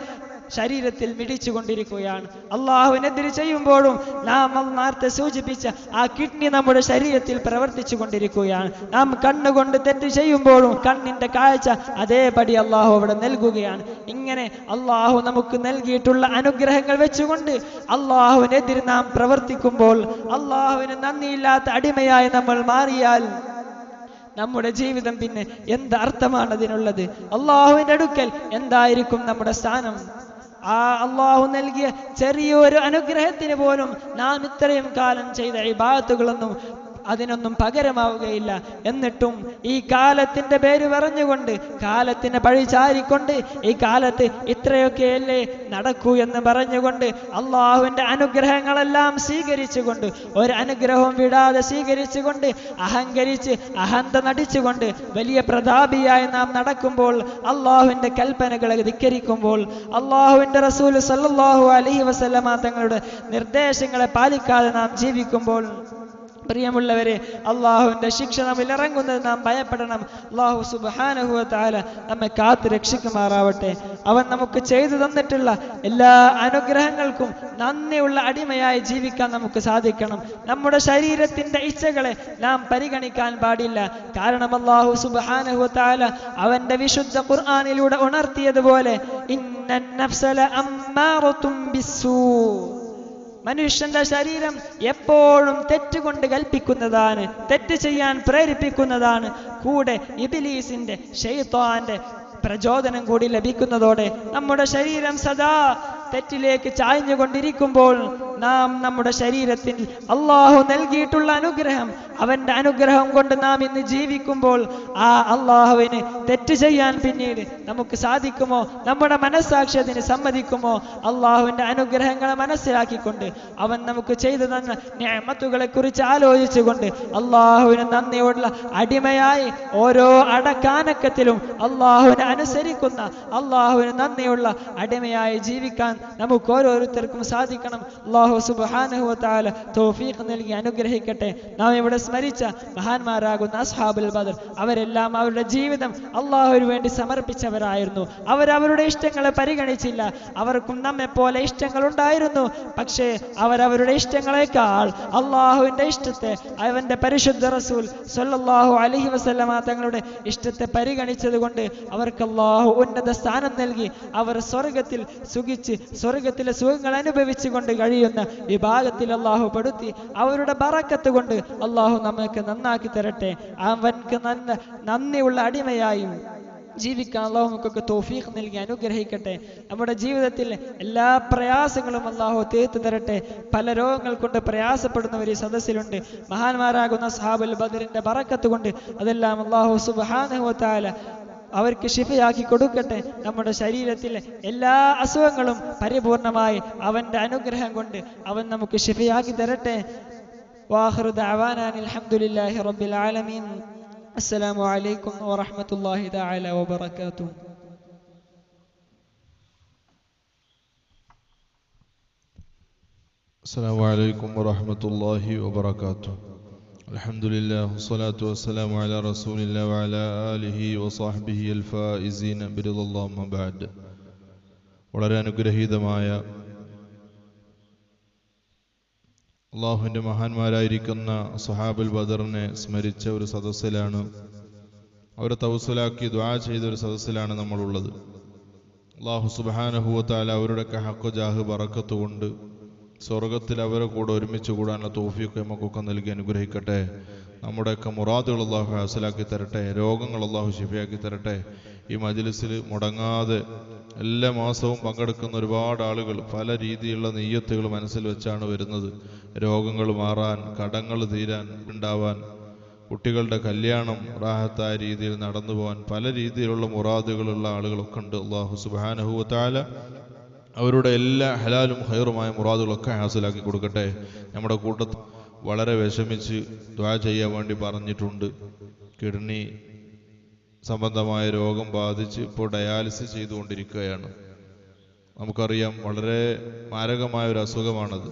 ശരീരത്തിൽ മിടിച്ചുകൊണ്ടിരിക്കുകയാണ്. അല്ലാഹുവിനെതിരെ ചെയ്യുമ്പോഴും നാം നേരത്തെ സൂചിപ്പിച്ച ആ കിഡ്നി നമ്മുടെ ശരീരത്തിൽ പ്രവർത്തിച്ചു കൊണ്ടിരിക്കുകയാണ്. നാം കണ്ണുകൊണ്ട് തെറ്റ് ചെയ്യുമ്പോഴും കണ്ണിന്റെ കാഴ്ച അതേപടി അല്ലാഹു അവിടെ നൽകുകയാണ്. ഇങ്ങനെ അല്ലാഹു നമുക്ക് നൽകിയിട്ടുള്ള അനുഗ്രഹങ്ങൾ വെച്ചുകൊണ്ട് അല്ലാഹുവിനെതിരെ നാം പ്രവർത്തിക്കുമ്പോൾ, അല്ലാഹുവിന് നന്ദിയില്ലാത്ത അടിമയായി നമ്മൾ മാറിയാൽ നമ്മുടെ ജീവിതം പിന്നെ എന്ത് അർത്ഥമാണ് അതിനുള്ളത്? അല്ലാഹുവിൻ്റെ അടുക്കൽ എന്തായിരിക്കും നമ്മുടെ സ്ഥാനം? ആ അള്ളാഹു നൽകിയ ചെറിയൊരു അനുഗ്രഹത്തിന് പോലും നാം ഇത്രയും കാലം ചെയ്ത ഇബാദത്തുകളൊന്നും അതിനൊന്നും പകരമാവുകയില്ല. എന്നിട്ടും ഈ കാലത്തിന്റെ പേര് പറഞ്ഞുകൊണ്ട്, കാലത്തിനെ പഴിചാരിക്കൊണ്ട്, ഈ കാലത്ത് ഇത്രയൊക്കെയല്ലേ നടക്കൂ എന്ന് പറഞ്ഞുകൊണ്ട് അള്ളാഹുവിന്റെ അനുഗ്രഹങ്ങളെല്ലാം സ്വീകരിച്ചുകൊണ്ട്, ഒരു അനുഗ്രഹവും വിടാതെ സ്വീകരിച്ചുകൊണ്ട്, അഹങ്കരിച്ച് അഹന്ത നടിച്ചുകൊണ്ട് വലിയ പ്രതാപിയായി നാം നടക്കുമ്പോൾ, അള്ളാഹുവിന്റെ കൽപ്പനകളെ ധിക്കരിക്കുമ്പോൾ, അള്ളാഹുവിന്റെ റസൂൽ സല്ലല്ലാഹു അലൈഹി വസല്ലമ തങ്ങളുടെ നിർദ്ദേശങ്ങളെ പാലിക്കാതെ നാം ജീവിക്കുമ്പോൾ, പ്രിയമുള്ളവരെ, അള്ളാഹുവിന്റെ ശിക്ഷ നമ്മിൽ ഇറങ്ങുന്നത് നാം ഭയപ്പെടണം. അള്ളാഹു സുബ്ഹാനഹു വ തആല നമ്മെ കാത്തു രക്ഷിക്കുമാറാവട്ടെ. അവൻ നമുക്ക് ചെയ്തു തന്നിട്ടുള്ള എല്ലാ അനുഗ്രഹങ്ങൾക്കും നന്ദിയുള്ള അടിമയായി ജീവിക്കാൻ നമുക്ക് സാധിക്കണം. നമ്മുടെ ശരീരത്തിന്റെ ഇച്ഛകളെ നാം പരിഗണിക്കാൻ പാടില്ല. കാരണം അള്ളാഹു സുബ്ഹാനഹു വ തആല അവന്റെ വിശുദ്ധ ഖുർആനിലൂടെ ഉണർത്തിയതുപോലെ, ഇന്നൻ നഫ്സ ലഅമ്മാറത്തും ബിസ്സൂ, മനുഷ്യന്റെ ശരീരം എപ്പോഴും തെറ്റുകൊണ്ട് കൽപ്പിക്കുന്നതാണ്, തെറ്റ് ചെയ്യാൻ പ്രേരിപ്പിക്കുന്നതാണ്. കൂടെ ഇബ്ലീസിന്റെ ശൈത്താന്റെ പ്രചോദനം കൂടി ലഭിക്കുന്നതോടെ നമ്മുടെ ശരീരം സദാ തെറ്റിലേക്ക് ചായ്ഞ്ഞുകൊണ്ടിരിക്കുമ്പോൾ, നാം നമ്മുടെ ശരീരത്തിൽ അള്ളാഹു നൽകിയിട്ടുള്ള അനുഗ്രഹം, അവന്റെ അനുഗ്രഹം കൊണ്ട് നാം ഇന്ന് ജീവിക്കുമ്പോൾ, ആ അള്ളാഹുവിന് തെറ്റ് ചെയ്യാൻ പിന്നീട് നമുക്ക് സാധിക്കുമോ? നമ്മുടെ മനസ്സാക്ഷി അതിന് സമ്മതിക്കുമോ? അള്ളാഹുവിന്റെ അനുഗ്രഹങ്ങളെ മനസ്സിലാക്കിക്കൊണ്ട്, അവൻ നമുക്ക് ചെയ്തു തന്ന നിഅമത്തുകളെ കുറിച്ച് ആലോചിച്ചുകൊണ്ട്, അള്ളാഹുവിന് നന്ദിയുള്ള അടിമയായി ഓരോ അടക്കാനക്കത്തിലും അള്ളാഹുവിനെ അനുസരിക്കുന്ന, അള്ളാഹുവിന് നന്ദിയുള്ള അടിമയായി ജീവിക്കാൻ നമുക്ക് ഓരോരുത്തർക്കും സാധിക്കണം. അല്ലാഹു സുബ്ഹാനഹു വ തആല തൗഫീഖ് നൽകി അനുഗ്രഹിക്കട്ടെ. നാം ഇവിടെ സ്മരിച്ച മഹാന്മാരാകുന്ന അസ്ഹാബുൽ ബദർ, അവരെല്ലാം അവരുടെ ജീവിതം അള്ളാഹുവിന് വേണ്ടി സമർപ്പിച്ചവരായിരുന്നു. അവരവരുടെ ഇഷ്ടങ്ങളെ പരിഗണിച്ചില്ല. അവർക്കും നമ്മെ പോലെ ഇഷ്ടങ്ങൾ ഉണ്ടായിരുന്നു. പക്ഷേ അവരവരുടെ ഇഷ്ടങ്ങളെക്കാൾ അള്ളാഹുവിന്റെ ഇഷ്ടത്തെ, അവന്റെ പരിശുദ്ധ റസൂൽ സ്വല്ലല്ലാഹു അലൈഹി വസല്ലമ തങ്ങളുടെ ഇഷ്ടത്തെ പരിഗണിച്ചത് കൊണ്ട് അവർക്ക് അള്ളാഹു ഉന്നത സ്ഥാനം നൽകി. അവർ സ്വർഗത്തിൽ സുഖിച്ച് സ്വർഗത്തിലെ സുഖങ്ങൾ അനുഭവിച്ചുകൊണ്ട് കഴിയുന്ന വിഭാഗത്തിൽ അള്ളാഹു പെടുത്തി. അവരുടെ ബറക്കത്ത് കൊണ്ട് അള്ളാഹു നമുക്ക് നന്നാക്കി തരട്ടെ. അവൻക്ക് നന്ദിയുള്ള അടിമയായും ജീവിക്കാൻ അള്ളാഹു നമുക്കൊക്കെ തൗഫീഖ് നൽകി അനുഗ്രഹിക്കട്ടെ. നമ്മുടെ ജീവിതത്തിൽ എല്ലാ പ്രയാസങ്ങളും അള്ളാഹു തീർത്തു തരട്ടെ. പല രോഗങ്ങൾ കൊണ്ട് പ്രയാസപ്പെടുന്നവർ ഈ സദസ്സിലുണ്ട്. മഹാന്മാരാകുന്ന അസ്ഹാബുൽ ബദറിന്റെ ബറക്കത്ത് കൊണ്ട് അതെല്ലാം അള്ളാഹു സുബ്ഹാനഹു വ തആല അവർക്ക് ശിഫയാക്കി കൊടുക്കട്ടെ. നമ്മുടെ ശരീരത്തിലെ എല്ലാ അസുഖങ്ങളും പരിപൂർണമായി അവന്റെ അനുഗ്രഹം കൊണ്ട് അവൻ നമുക്ക് ശിഫയാക്കി തരട്ടെ. വാഖിറു ദഅവാനാ അൽഹംദുലില്ലാഹി റബ്ബിൽ ആലമീൻ. അസ്സലാമു അലൈക്കും വറഹ്മത്തുള്ളാഹി തആല വബറകാതുഹു. അസ്സലാമു അലൈക്കും വറഹ്മത്തുള്ളാഹി വബറകാതുഹു. അൽഹംദുലില്ലാഹി വസ്സലാത്തു വസ്സലാമു അലാ റസൂലില്ലാഹി വഅലാ ആലിഹി വസഹ്ബിഹി അൽഫായിസീന ബിറിദല്ലാഹി അമ്മാ ബഅദ്. വളരെ അനുഗ്രഹീതമായ അള്ളാഹുവിൻ്റെ മഹാന്മാരായിരിക്കുന്ന സ്വഹാബുൽ ബദറിനെ സ്മരിച്ച ഒരു സദസ്സിലാണ്, അവരെ തവസ്സുലാക്കി ദുആ ചെയ്ത ഒരു സദസ്സിലാണ് നമ്മളുള്ളത്. അള്ളാഹു സുബ്ഹാനഹു വ തആല അവരുടെയൊക്കെ ഹഖ് ജാഹ് ബറക്കത്ത് കൊണ്ട് സ്വർഗത്തിൽ അവരെ കൂടെ ഒരുമിച്ച് കൂടാനുള്ള തൗഫീഖ് നമുക്കൊക്കെ നൽകി അനുഗ്രഹിക്കട്ടെ. നമ്മുടെയൊക്കെ മുറാദുകൾ അള്ളാഹു ഹാസിലാക്കി തരട്ടെ. രോഗങ്ങൾ അള്ളാഹു ശിഫയാക്കി തരട്ടെ. ഈ മജ്ലിസിൽ മുടങ്ങാതെ എല്ലാ മാസവും പങ്കെടുക്കുന്ന ഒരുപാട് ആളുകൾ പല രീതിയിലുള്ള നിയ്യത്തുകൾ മനസ്സിൽ വെച്ചാണ് വരുന്നത്. രോഗങ്ങൾ മാറാൻ, കടങ്ങൾ തീരാൻ, ഉണ്ടാവാൻ, കുട്ടികളുടെ കല്യാണം റാഹത്തായ രീതിയിൽ നടന്നു പോകാൻ, പല രീതിയിലുള്ള മുറാദുകളുള്ള ആളുകളൊക്കെ ഉണ്ട്. അള്ളാഹു സുബ്ഹാനഹു വ തആല അവരുടെ എല്ലാ ഹലാലും ഖൈറുമായ മുറാദുകളൊക്കെ ഹാസിലാക്കി കൊടുക്കട്ടെ. നമ്മുടെ കൂട്ടത്തിൽ വളരെ വിഷമിച്ച് ദുആ ചെയ്യാൻ വേണ്ടി പറഞ്ഞിട്ടുണ്ട്. കിഡ്നി സംബന്ധമായ രോഗം ബാധിച്ച് ഇപ്പോൾ ഡയാലിസിസ് ചെയ്തുകൊണ്ടിരിക്കുകയാണ്. നമുക്കറിയാം, വളരെ മാരകമായ ഒരു അസുഖമാണത്.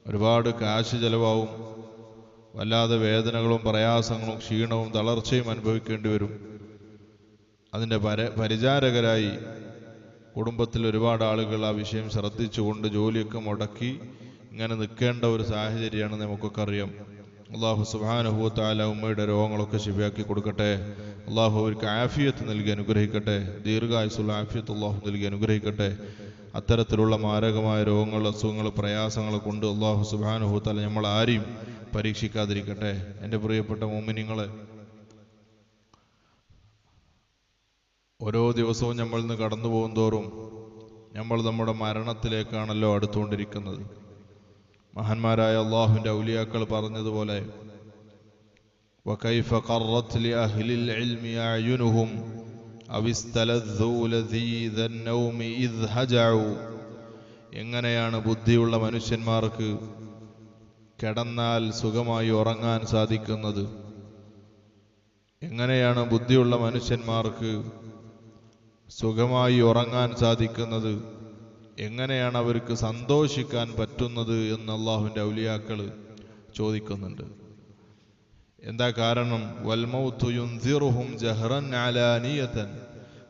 ഒരുപാട് കാശ് ചെലവാവും, വല്ലാതെ വേദനകളും പ്രയാസങ്ങളും ക്ഷീണവും തളർച്ചയും അനുഭവിക്കേണ്ടി വരും. അതിൻ്റെ പരിചാരകരായി കുടുംബത്തിൽ ഒരുപാട് ആളുകൾ ആ വിഷയം ശ്രദ്ധിച്ചുകൊണ്ട് ജോലിയൊക്കെ മുടക്കി ഇങ്ങനെ നിൽക്കേണ്ട ഒരു സാഹചര്യമാണ് നമുക്കൊക്കെ അറിയാം. അള്ളാഹു സുബ്ഹാനഹു വ തആല ഉമ്മയുടെ രോഗങ്ങളൊക്കെ ശിഫയാക്കി കൊടുക്കട്ടെ. അള്ളാഹു അവർക്ക് ആഫിയത്ത് നൽകി അനുഗ്രഹിക്കട്ടെ. ദീർഘായുസ്സുള്ള ആഫിയത്ത് അള്ളാഹു നൽകി അനുഗ്രഹിക്കട്ടെ. അത്തരത്തിലുള്ള മാരകമായ രോഗങ്ങൾ, അസുഖങ്ങൾ, പ്രയാസങ്ങൾ കൊണ്ട് അള്ളാഹു സുബ്ഹാനഹു വ തആല നമ്മൾ ആരെയും പരീക്ഷിക്കാതിരിക്കട്ടെ. എൻ്റെ പ്രിയപ്പെട്ട മുഅ്മിനീങ്ങളെ, ഓരോ ദിവസവും നമ്മൾ ഇന്ന് കടന്നു പോകും തോറും നമ്മൾ നമ്മുടെ മരണത്തിലേക്കാണല്ലോ അടുത്തുകൊണ്ടിരിക്കുന്നത്. മഹാന്മാരായ അള്ളാഹുവിൻ്റെ ഔലിയാക്കൾ പറഞ്ഞതുപോലെ وكيف قرت لأهل العلم أعينهم أو استلذوا لذيذ النوم إذ هجعوا. എങ്ങനെയാണ് ബുദ്ധിയുള്ള മനുഷ്യന്മാർക്ക് കിടന്നാൽ സുഖമായി ഉറങ്ങാൻ സാധിക്കുന്നത്? എങ്ങനെയാണ് ബുദ്ധിയുള്ള മനുഷ്യന്മാർക്ക് സുഖമായി ഉറങ്ങാൻ സാധിക്കുന്നത്? എങ്ങനെയാണ് അവർക്ക് സന്തോഷിക്കാൻ പറ്റുന്നത് എന്ന് അള്ളാഹുവിൻ്റെ ഔലിയാക്കൾ ചോദിക്കുന്നുണ്ട്. എന്താ കാരണം? വൽമൗതു യുൻസിറുഹും ജഹ്റൻ അലാനിയതൻ,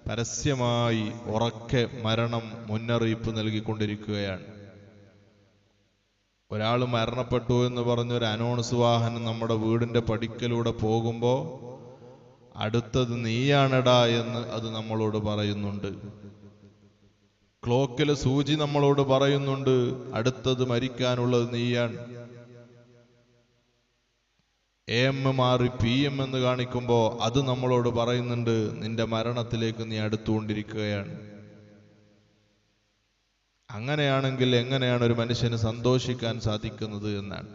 പരസ്യമായി ഉറക്കെ മരണം മുന്നറിയിപ്പ് നൽകിക്കൊണ്ടിരിക്കുകയാണ്. ഒരാൾ മരണപ്പെട്ടു എന്ന് പറഞ്ഞൊരു അനൗൺസ് വാഹനം നമ്മുടെ വീടിൻ്റെ പടിക്കലൂടെ പോകുമ്പോൾ അടുത്തത് നീയാണടാ എന്ന് അത് നമ്മളോട് പറയുന്നുണ്ട്. ക്ലോക്കിലെ സൂചി നമ്മളോട് പറയുന്നുണ്ട് അടുത്തത് മരിക്കാനുള്ളത് നീയാണ്. AM മാറി PM എന്ന് കാണിക്കുമ്പോൾ അത് നമ്മളോട് പറയുന്നുണ്ട് നിന്റെ മരണത്തിലേക്ക് നീ അടുത്തുകൊണ്ടിരിക്കുകയാണ്. അങ്ങനെയാണെങ്കിൽ എങ്ങനെയാണ് ഒരു മനുഷ്യന് സന്തോഷിക്കാൻ സാധിക്കുന്നത് എന്നാണ്.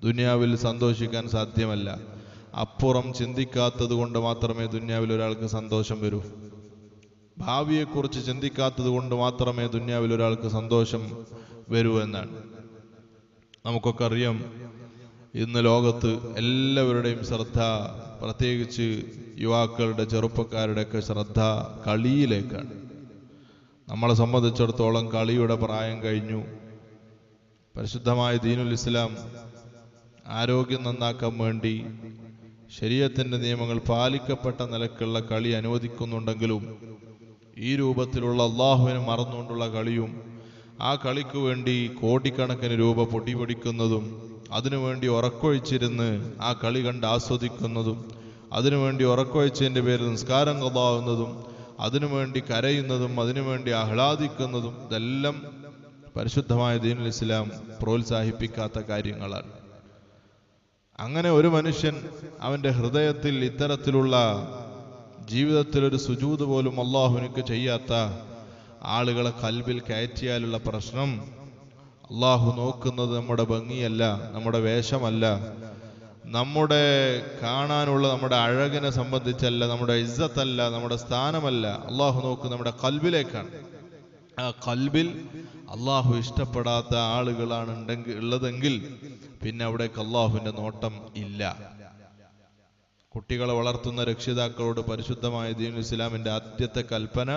ദുനിയാവിൽ സന്തോഷിക്കാൻ സാധ്യമല്ല. അപ്പുറം ചിന്തിക്കാത്തത് കൊണ്ട് മാത്രമേ ദുനിയാവിൽ ഒരാൾക്ക് സന്തോഷം വരൂ. ഭാവിയെക്കുറിച്ച് ചിന്തിക്കാത്തത് കൊണ്ട് മാത്രമേ ദുനിയാവിൽ ഒരാൾക്ക് സന്തോഷം വരൂ എന്നാണ്. നമുക്കൊക്കെ അറിയാം, ഇന്ന് ലോകത്ത് എല്ലാവരുടെയും ശ്രദ്ധ, പ്രത്യേകിച്ച് യുവാക്കളുടെ ചെറുപ്പക്കാരുടെയൊക്കെ ശ്രദ്ധ കളിയിലേക്കാണ്. നമ്മളെ സംബന്ധിച്ചിടത്തോളം കളിയുടെ പ്രായം കഴിഞ്ഞു. പരിശുദ്ധമായ ദീനുൽ ഇസ്ലാം ആരോഗ്യം നന്നാക്കാൻ വേണ്ടി ശരീഅത്തിന്റെ നിയമങ്ങൾ പാലിക്കപ്പെട്ട നിലക്കുള്ള കളി അനുവദിക്കുന്നുണ്ടെങ്കിലും ഈ രൂപത്തിലുള്ള അള്ളാഹുവിനെ മറന്നുകൊണ്ടുള്ള കളിയും ആ കളിക്ക് വേണ്ടി കോടിക്കണക്കിന് രൂപ പൊടിപൊടിക്കുന്നതും അതിനുവേണ്ടി ഉറക്കൊഴിച്ചിരുന്ന് ആ കളി കണ്ട് ആസ്വദിക്കുന്നതും അതിനുവേണ്ടി ഉറക്കൊഴിച്ചതിൻ്റെ പേരിൽ നിസ്കാരം ഖളാവുന്നതും അതിനുവേണ്ടി കരയുന്നതും അതിനുവേണ്ടി ആഹ്ലാദിക്കുന്നതും ഇതെല്ലാം പരിശുദ്ധമായ ദീനുൽ ഇസ്ലാം പ്രോത്സാഹിപ്പിക്കാത്ത കാര്യങ്ങളാണ്. അങ്ങനെ ഒരു മനുഷ്യൻ അവൻ്റെ ഹൃദയത്തിൽ ഇത്തരത്തിലുള്ള ജീവിതത്തിൽ ഒരു സുജൂദ് പോലും അള്ളാഹുവിനക്ക് ചെയ്യാത്ത ആളുകളെ കൽബിൽ കയറ്റിയാലുള്ള പ്രശ്നം, അള്ളാഹു നോക്കുന്നത് നമ്മുടെ ഭംഗിയല്ല, നമ്മുടെ വേഷമല്ല, നമ്മുടെ കാണാനുള്ള നമ്മുടെ അഴകിനെ സംബന്ധിച്ചല്ല, നമ്മുടെ ഇസ്സത്തല്ല, നമ്മുടെ സ്ഥാനമല്ല. അള്ളാഹു നോക്കുന്നത് നമ്മുടെ കൽബിലേക്കാണ്. ആ കൽബിൽ അള്ളാഹു ഇഷ്ടപ്പെടാത്ത ആളുകളാണ് ഉള്ളതെങ്കിൽ പിന്നെ അവിടേക്ക് അള്ളാഹുവിൻ്റെ നോട്ടം ഇല്ല. കുട്ടികളെ വളർത്തുന്ന രക്ഷിതാക്കളോട് പരിശുദ്ധമായ ദീനുൽ ഇസ്ലാമിന്റെ ആദ്യത്തെ കൽപ്പന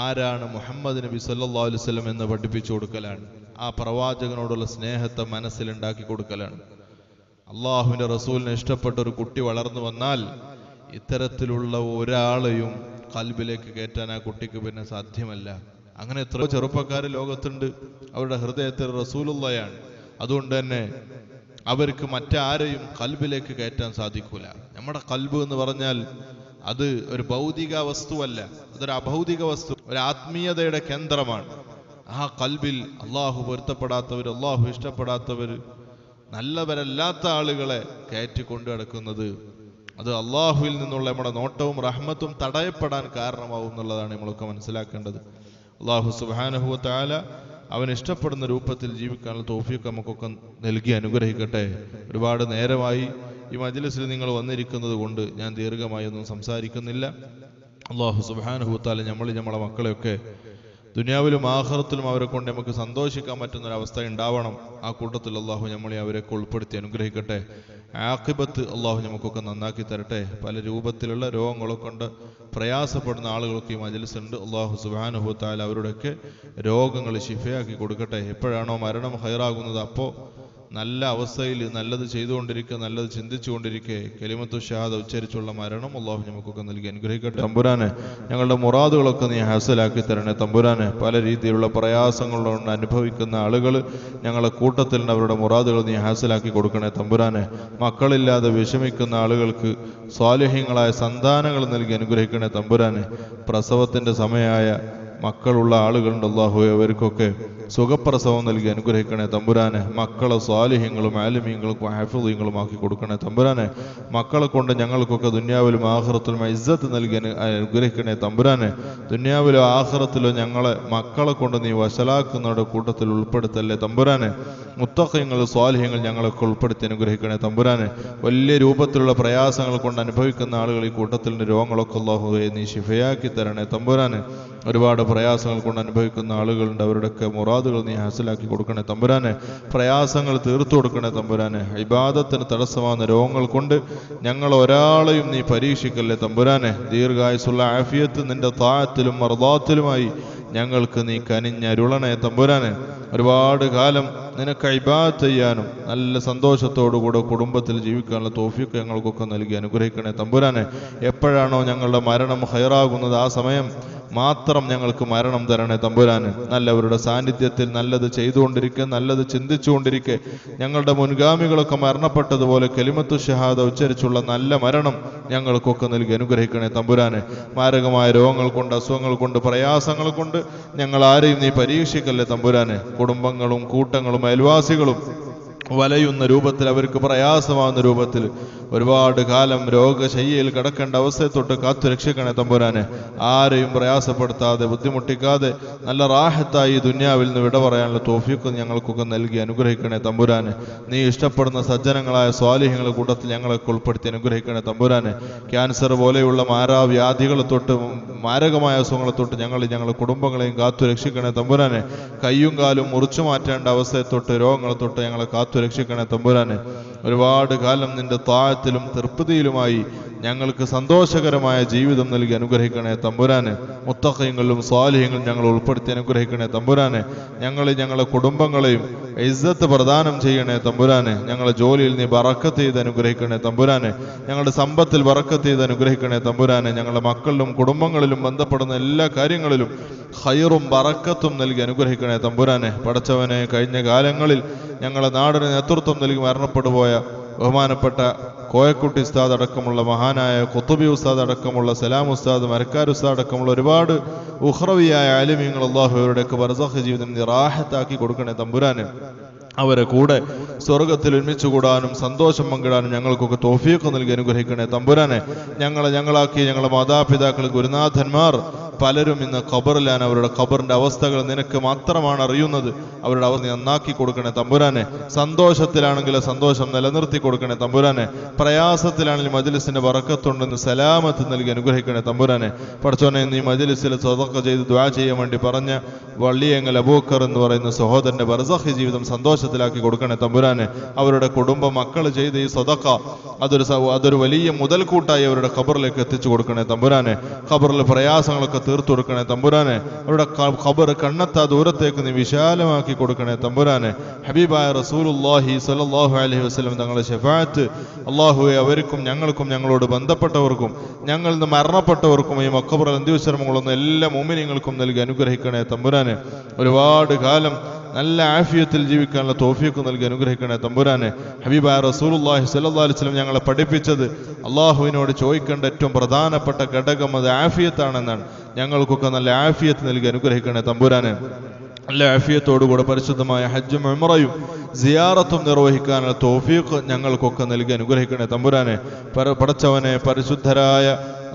ആരാണ്? മുഹമ്മദ് നബി സല്ലല്ലാഹു അലൈഹി വസല്ലം എന്ന് പഠിപ്പിച്ചു കൊടുക്കലാണ്. ആ പ്രവാചകനോടുള്ള സ്നേഹത്തെ മനസ്സിലുണ്ടാക്കി കൊടുക്കലാണ്. അള്ളാഹുവിന്റെ റസൂലിനെ ഇഷ്ടപ്പെട്ട ഒരു കുട്ടി വളർന്നു വന്നാൽ ഇത്തരത്തിലുള്ള ഒരാളെയും കൽബിലേക്ക് കയറ്റാൻ ആ കുട്ടിക്ക് പിന്നെ സാധ്യമല്ല. അങ്ങനെ എത്ര ചെറുപ്പക്കാർ ലോകത്തുണ്ട്, അവരുടെ ഹൃദയത്തിൽ റസൂലുള്ളയാണ്. അതുകൊണ്ട് തന്നെ അവർക്ക് മറ്റാരെയും കൽബിലേക്ക് കയറ്റാൻ സാധിക്കൂല. നമ്മുടെ കൽബ് എന്ന് പറഞ്ഞാൽ അത് ഒരു ഭൗതിക വസ്തുവല്ല, അതൊരു അഭൗതിക വസ്തു, ഒരു ആത്മീയതയുടെ കേന്ദ്രമാണ്. ആ കൽബിൽ അള്ളാഹു പൊരുത്തപ്പെടാത്തവർ, അള്ളാഹു ഇഷ്ടപ്പെടാത്തവർ, നല്ലവരല്ലാത്ത ആളുകളെ കയറ്റിക്കൊണ്ടു നടക്കുന്നത് അത് അള്ളാഹുവിൽ നിന്നുള്ള നമ്മുടെ നോട്ടവും റഹ്മത്തും തടയപ്പെടാൻ കാരണമാവും എന്നുള്ളതാണ് നമ്മളൊക്കെ മനസ്സിലാക്കേണ്ടത്. അള്ളാഹു സുബ്ഹാനഹു വ തആല അവൻ ഇഷ്ടപ്പെടുന്ന രൂപത്തിൽ ജീവിക്കാനുള്ള തൗഫീഖ് നമുക്കൊക്കെ നൽകി അനുഗ്രഹിക്കട്ടെ. ഒരുപാട് നേരമായി ഈ മജ്ലിസിൽ നിങ്ങൾ വന്നിരിക്കുന്നത് കൊണ്ട് ഞാൻ ദീർഘമായി ഒന്നും സംസാരിക്കുന്നില്ല. അള്ളാഹു സുബ്ഹാനഹു വ തആല നമ്മളെ മക്കളെയൊക്കെ ദുനിയാവിലും ആഖിറത്തിലും അവരെ കൊണ്ട് നമുക്ക് സന്തോഷിക്കാൻ പറ്റുന്നൊരവസ്ഥ ഉണ്ടാവണം. ആ കൂട്ടത്തിൽ അള്ളാഹു നമ്മളെ അവരെയൊക്കെ ഉൾപ്പെടുത്തി അനുഗ്രഹിക്കട്ടെ. ആഖിബത്ത് അള്ളാഹു നമുക്കൊക്കെ നന്നാക്കി തരട്ടെ. പല രൂപത്തിലുള്ള രോഗങ്ങളെ കൊണ്ട് പ്രയാസപ്പെടുന്ന ആളുകളൊക്കെ ഈ മജ്ലിസുണ്ട്. അള്ളാഹു സുബ്ഹാനഹു വ തആല അവരുടെയൊക്കെ രോഗങ്ങൾ ശിഫയാക്കി കൊടുക്കട്ടെ. എപ്പോഴാണോ മരണം ഹൈറാകുന്നത് അപ്പോൾ നല്ല അവസ്ഥയിൽ നല്ലത് ചെയ്തുകൊണ്ടിരിക്കുക, നല്ലത് ചിന്തിച്ചുകൊണ്ടിരിക്കെ കലിമത്തു ഷഹാദ ഉച്ചരിച്ചുള്ള മരണം അള്ളാഹു നമുക്കൊക്കെ നൽകി അനുഗ്രഹിക്കട്ടെ. തമ്പുരാനെ, ഞങ്ങളുടെ മുറാദുകളൊക്കെ നീ ഹാസിലാക്കി തരണേ. തമ്പുരാനെ, പല രീതിയിലുള്ള പ്രയാസങ്ങളുണ്ട് അനുഭവിക്കുന്ന ആളുകൾ ഞങ്ങളുടെ കൂട്ടത്തിൽ അവരുടെ മുറാദുകൾ നീ ഹാസിലാക്കി കൊടുക്കണേ. തമ്പുരാനെ, മക്കളില്ലാതെ വിഷമിക്കുന്ന ആളുകൾക്ക് സ്വാലിഹ്യങ്ങളായ സന്താനങ്ങൾ നൽകി അനുഗ്രഹിക്കണേ. തമ്പുരാനെ, പ്രസവത്തിൻ്റെ സമയമായ മക്കളുള്ള ആളുകളുണ്ട് അല്ലാഹുവേ, അവർക്കൊക്കെ സുഖപ്രസവം നൽകി അനുഗ്രഹിക്കണേ തമ്പുരാനെ. മക്കളെ സ്വാലിഹ്യങ്ങളും ആലിമീങ്ങളും ഹാഫിളീങ്ങളും ആക്കി കൊടുക്കണേ തമ്പുരാനെ. മക്കളെ കൊണ്ട് ഞങ്ങൾക്കൊക്കെ ദുനിയാവിലും ആഖിറത്തിലും ഇസ്സത്ത് നൽകി അനുഗ്രഹിക്കണേ തമ്പുരാനെ. ദുനിയാവിലോ ആഖിറത്തിലോ ഞങ്ങളെ മക്കളെ കൊണ്ട് നീ വശലാക്കുന്നവരുടെ കൂട്ടത്തിൽ ഉൾപ്പെടുത്തല്ലേ തമ്പുരാനെ. മുത്തഖീങ്ങൾ സ്വാലിഹ്യങ്ങൾ ഞങ്ങളൊക്കെ ഉൾപ്പെടുത്തി അനുഗ്രഹിക്കണേ തമ്പുരാനെ. വലിയ രൂപത്തിലുള്ള പ്രയാസങ്ങൾ കൊണ്ട് അനുഭവിക്കുന്ന ആളുകൾ ഈ കൂട്ടത്തിൽ രോഗങ്ങളൊക്കെ അല്ലാഹുവേ നീ ശിഫയാക്കി തരണേ തമ്പുരാനെ. ഒരുപാട് പ്രയാസങ്ങൾ കൊണ്ട് അനുഭവിക്കുന്ന ആളുകളുണ്ട്, അവരുടെയൊക്കെ മുറാദുകൾ നീ ഹാസിലാക്കി കൊടുക്കണേ തമ്പുരാനെ. പ്രയാസങ്ങൾ തീർത്തു കൊടുക്കണേ തമ്പുരാനെ. ഇബാദത്തിന് തടസ്സമാകുന്ന രോഗങ്ങൾ കൊണ്ട് ഞങ്ങൾ ഒരാളെയും നീ പരീക്ഷിക്കല്ലേ തമ്പുരാനെ. ദീർഘായുസുള്ള ആഫിയത്ത് നിന്റെ താഅത്തിലും മർദാത്തിലുമായി ഞങ്ങൾക്ക് നീ കനിഞ്ഞരുളണേ തമ്പുരാനെ. ഒരുപാട് കാലം നിനക്ക് ഇബാദത്ത് ചെയ്യാനും നല്ല സന്തോഷത്തോടുകൂടെ കുടുംബത്തിൽ ജീവിക്കാനുള്ള തൗഫീഖ് ഞങ്ങൾക്കൊക്കെ നൽകി അനുഗ്രഹിക്കണേ തമ്പുരാനെ. എപ്പോഴാണോ ഞങ്ങളുടെ മരണം ഹൈറാകുന്നത് ആ സമയം മാത്രം ഞങ്ങൾക്ക് മരണം തരണേ തമ്പുരാന്. നല്ലവരുടെ സാന്നിധ്യത്തിൽ നല്ലത് ചെയ്തുകൊണ്ടിരിക്കെ, നല്ലത് ചിന്തിച്ചുകൊണ്ടിരിക്കെ, ഞങ്ങളുടെ മുൻഗാമികളൊക്കെ മരണപ്പെട്ടതുപോലെ കലിമത്തു ഷഹാദ ഉച്ചരിച്ചുള്ള നല്ല മരണം ഞങ്ങൾക്കൊക്കെ നൽകി അനുഗ്രഹിക്കണേ തമ്പുരാനെ. മാരകമായ രോഗങ്ങൾ കൊണ്ട്, അസുഖങ്ങൾ കൊണ്ട്, പ്രയാസങ്ങൾ കൊണ്ട് ഞങ്ങൾ ആരെയും നീ പരീക്ഷിക്കല്ലേ തമ്പുരാനെ. കുടുംബങ്ങളും കൂട്ടങ്ങളും അയൽവാസികളും വലയുന്ന രൂപത്തിൽ, അവർക്ക് പ്രയാസമാകുന്ന രൂപത്തിൽ ഒരുപാട് കാലം രോഗശയ്യയിൽ കിടക്കേണ്ട അവസ്ഥയെ തൊട്ട് കാത്തു രക്ഷിക്കണേ തമ്പുരാനെ. ആരെയും പ്രയാസപ്പെടുത്താതെ ബുദ്ധിമുട്ടിക്കാതെ നല്ല റാഹത്തായി ദുനിയാവിൽ നിന്ന് വിട പറയാനുള്ള തൗഫീഖ് ഞങ്ങൾക്കൊക്കെ നൽകി അനുഗ്രഹിക്കണേ തമ്പുരാനെ. നീ ഇഷ്ടപ്പെടുന്ന സജ്ജനങ്ങളായ സ്വാലിഹ്യങ്ങളുടെ കൂട്ടത്തിൽ ഞങ്ങളൊക്കെ ഉൾപ്പെടുത്തി അനുഗ്രഹിക്കണേ തമ്പുരാനെ. ക്യാൻസർ പോലെയുള്ള മാരാവ്യാധികളെ തൊട്ട്, മാരകമായ അസുഖങ്ങളെ തൊട്ട് ഞങ്ങളുടെ കുടുംബങ്ങളെയും കാത്തു രക്ഷിക്കണേ തമ്പുരാനെ. കയ്യും കാലും മുറിച്ചു മാറ്റേണ്ട അവസ്ഥയെ തൊട്ട്, രോഗങ്ങളെ തൊട്ട് ഞങ്ങളെ കാത്തു രക്ഷിക്കണേ തമ്പുരാനെ. ഒരുപാട് കാലം നിന്റെ താഴത്തിലും തൃപ്തിയിലുമായി ഞങ്ങൾക്ക് സന്തോഷകരമായ ജീവിതം നൽകി അനുഗ്രഹിക്കണേ തമ്പുരാനെ. മുത്തഖീങ്ങളും സ്വാലിഹീങ്ങളും ഞങ്ങൾ ഉൾപ്പെടുത്തി അനുഗ്രഹിക്കണേ തമ്പുരാനെ. ഞങ്ങളെ കുടുംബങ്ങളെയും ഇസ്സത്ത് പ്രദാനം ചെയ്യണേ തമ്പുരാനെ. ഞങ്ങളെ ജോലിയിൽ നീ ബറക്കത്ത് ചെയ്ത് അനുഗ്രഹിക്കണേ തമ്പുരാനെ. ഞങ്ങളുടെ സമ്പത്തിൽ ബറക്കത്ത് ചെയ്ത് അനുഗ്രഹിക്കണേ തമ്പുരാനെ. ഞങ്ങളുടെ മക്കളിലും കുടുംബങ്ങളിലും ബന്ധപ്പെടുന്ന എല്ലാ കാര്യങ്ങളിലും ഖൈറും ബറക്കത്തും നൽകി അനുഗ്രഹിക്കണേ തമ്പുരാനെ. പടച്ചവനെ, കഴിഞ്ഞ കാലങ്ങളിൽ ഞങ്ങളെ നാടിന് നേതൃത്വം നൽകി മരണപ്പെടുപോയ ബഹുമാനപ്പെട്ട കോയക്കുട്ടി ഉസ്താദ് അടക്കമുള്ള, മഹാനായ ഖുതുബി ഉസ്താദ് അടക്കമുള്ള, സലാം ഉസ്താദ്, മരക്കാർ ഉസ്താദ് അടക്കമുള്ള ഒരുപാട് ഉഖ്റവിയായ ആലിമീങ്ങൾ അല്ലാഹു അവരുടെയൊക്കെ ബർസഖ് ജീവിതം നീ റാഹത്താക്കി കൊടുക്കണേ തമ്പുരാനെ. അവരെ കൂടെ സ്വർഗത്തിൽ ഒരുമിച്ച് കൂടാനും സന്തോഷം പങ്കിടാനും ഞങ്ങൾക്കൊക്കെ തൗഫീഖ് നൽകി അനുഗ്രഹിക്കണേ തമ്പുരാനെ. ഞങ്ങളാക്കി ഞങ്ങളുടെ മാതാപിതാക്കൾ, ഗുരുനാഥന്മാർ പലരും ഇന്ന് ഖബറിലാണ്. അവരുടെ ഖബറിന്റെ അവസ്ഥകൾ നിനക്ക് മാത്രമാണ് അറിയുന്നത്. അവരുടെ അവസ്ഥ നന്നാക്കി കൊടുക്കണേ തമ്പുരാനെ. സന്തോഷത്തിലാണെങ്കിൽ സന്തോഷം നിലനിർത്തി കൊടുക്കണേ തമ്പുരാനെ. പ്രയാസത്തിലാണെങ്കിൽ മജ്ലിസിന്റെ ബറക്കത്തുണ്ടെന്ന് സലാമത്ത് നൽകി അനുഗ്രഹിക്കണേ തമ്പുരാനെ. പടച്ചോനെ, നീ മജ്ലിസിൽ സദഖ ചെയ്ത് ദുആ ചെയ്യാൻ വേണ്ടി പറഞ്ഞ വള്ളിയങ്ങൽ അബൂക്കർ എന്ന് പറയുന്ന സഹോദരന്റെ ബർസഖ് ജീവിതം സന്തോഷത്തിലാക്കി കൊടുക്കണേ തമ്പുരാനെ. അവരുടെ കുടുംബ മക്കൾ ചെയ്ത ഈ സദഖ അതൊരു വലിയ മുതൽക്കൂട്ടായി അവരുടെ ഖബറിലേക്ക് എത്തിച്ചു കൊടുക്കണേ തമ്പുരാനെ. ഖബറിലെ പ്രയാസങ്ങളൊക്കെ തീർത്തു കൊടുക്കണേ തമ്പുരാനെ. അവരുടെ ഖബർ കണ്ണെത്താ ദൂരത്തേക്ക് നീ വിശാലമാക്കി കൊടുക്കണേ തമ്പുരാനെ. ഹബീബായ റസൂലുള്ളാഹി സ്വല്ലല്ലാഹു അലൈഹി വസല്ലം തങ്ങളുടെ ശഫാഅത്ത് അല്ലാഹുവേ അവർക്കും ഞങ്ങൾക്കും ഞങ്ങളോട് ബന്ധപ്പെട്ടവർക്കും ഞങ്ങളിൽ നിന്ന് മരണപ്പെട്ടവർക്കും ഈ മഖബറിൽ അന്ത്യവിശ്രമങ്ങളൊന്നും എല്ലാ മുഅ്മിനീങ്ങൾക്കും നൽകി അനുഗ്രഹിക്കണേ തമ്പുരാനെ. ഒരുപാട് കാലം നല്ല ആഫിയത്തിൽ ജീവിക്കാനുള്ള തൗഫീഖ് നൽകി അനുഗ്രഹിക്കണേ തമ്പുരാനെ. ഹബീബായ റസൂലുള്ളാഹി സ്വല്ലല്ലാഹു അലൈഹി വസല്ലം ഞങ്ങളെ പഠിപ്പിച്ചത് അല്ലാഹുവിനോട് ചോദിക്കേണ്ട ഏറ്റവും പ്രധാനപ്പെട്ട ഘടകം അത് ആഫിയത്താണെന്നാണ്. ഞങ്ങൾക്കൊക്കെ നല്ല ആഫിയത്ത് നൽകി അനുഗ്രഹിക്കണേ തമ്പുരാനെ. നല്ല ആഫിയത്തോടുകൂടെ പരിശുദ്ധമായ ഹജ്ജും ഉംറയും സിയാറത്തും നിർവഹിക്കാനുള്ള തൗഫീഖ് ഞങ്ങൾക്കൊക്കെ നൽകി അനുഗ്രഹിക്കണേ തമ്പുരാനെ. പടച്ചവനെ, പരിശുദ്ധരായ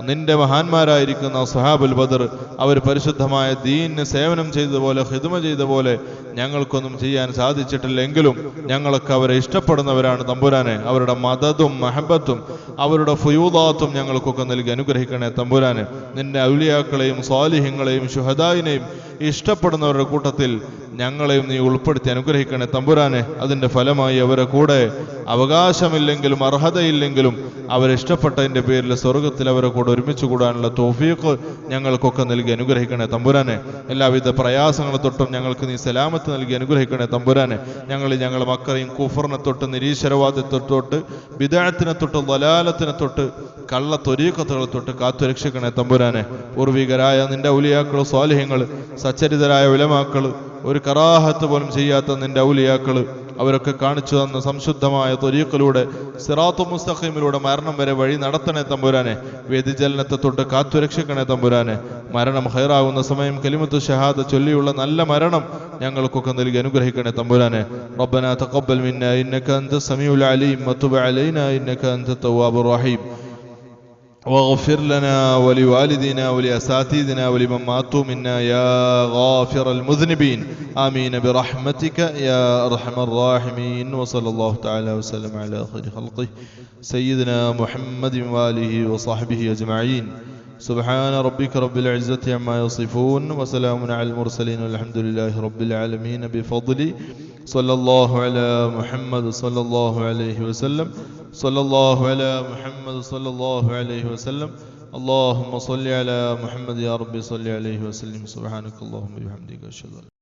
നിന്റെ മഹാന്മാരായിരിക്കുന്ന സ്വഹാബുൽ ബദർ അവർ പരിശുദ്ധമായ ദീനിന് സേവനം ചെയ്തതുപോലെ, ഖിദ്മ ചെയ്തതുപോലെ ഞങ്ങൾക്കൊന്നും ചെയ്യാൻ സാധിച്ചിട്ടില്ലെങ്കിലും ഞങ്ങളൊക്കെ അവരെ ഇഷ്ടപ്പെടുന്നവരാണ് തമ്പുരാനെ. അവരുടെ മദദും മഹബത്തും അവരുടെ ഫുയൂദാത്തും ഞങ്ങൾക്കൊക്കെ നൽകി അനുഗ്രഹിക്കണേ തമ്പുരാനെ. നിന്റെ ഔലിയാക്കളെയും സ്വാലിഹ്യങ്ങളെയും ശുഹദായിനെയും ഇഷ്ടപ്പെടുന്നവരുടെ കൂട്ടത്തിൽ ഞങ്ങളെയും നീ ഉൾപ്പെടുത്തി അനുഗ്രഹിക്കണേ തമ്പുരാനെ. അതിൻ്റെ ഫലമായി അവരെ കൂടെ അവകാശമില്ലെങ്കിലും അർഹതയില്ലെങ്കിലും അവരിഷ്ടപ്പെട്ടതിൻ്റെ പേരിൽ സ്വർഗത്തിൽ അവരെ കൂടെ ഒരുമിച്ച് കൂടാനുള്ള തൗഫീഖ് ഞങ്ങൾക്കൊക്കെ നൽകി അനുഗ്രഹിക്കണേ തമ്പുരാനെ. എല്ലാവിധ പ്രയാസങ്ങളെ തൊട്ടും ഞങ്ങൾക്ക് നീ സലാമത്ത് നൽകി അനുഗ്രഹിക്കണേ തമ്പുരാനെ. ഞങ്ങളുടെ മക്കളെയും കുഫറിനെ തൊട്ട്, നിരീശ്വരവാദത്തെ തൊട്ട്, ബിദഅത്തിനെ തൊട്ട്, ദലാലത്തിനെ തൊട്ട്, കള്ള ത്വരീഖത്തുകളെ തൊട്ട് കാത്തു രക്ഷിക്കണേ തമ്പുരാനെ. പൂർവികരായ നിന്റെ ഔലിയാക്കൾ, സ്വാലിഹ്യങ്ങൾ, സച്ചരിതരായ ഉലമാക്കൾ, ഒരു കറാഹത്ത് പോലും ചെയ്യാത്ത നിന്റെ ഔലിയാക്കൾ അവരൊക്കെ കാണിച്ചു തന്ന സംശുദ്ധമായ ത്വരീഖിലൂടെ സിറാത്തു മുസ്തഖീമിലൂടെ മരണം വരെ വഴി നടത്തണേ തമ്പുരാനെ. വ്യതിചലനത്തെ തൊട്ട് കാത്തുരക്ഷിക്കണേ തമ്പുരാനെ. മരണം ഖൈറാകുന്ന സമയം കലിമത്തു ഷഹാദ ചൊല്ലിയുള്ള നല്ല മരണം ഞങ്ങൾക്കൊക്കെ നൽകി അനുഗ്രഹിക്കണേ തമ്പുരാനെ. റബ്ബനാ തഖബ്ബൽ മിന്നാ ഇന്നക അൻത സമീഉൽ അലീം വതുബ് അലൈനാ ഇന്നക അൻത തവ്വാബുർ റഹീം. واغفر لنا ولوالدينا ولأساتذتنا ولمن ماتوا منا يا غافر المذنبين آمين برحمتك يا أرحم الراحمين. وصلى الله تعالى وسلم على خير خلقه سيدنا محمد وآله وصحبه أجمعين. سبحان ربك رب العزة عما يصفون وسلام على المرسلين والحمد لله رب العالمين بفضله. صلى الله على محمد صلى الله عليه وسلم. صلى الله على محمد صلى الله عليه وسلم. اللهم صل على محمد يا رب صل عليه وسلم. سبحانك اللهم وبحمدك أشهد أن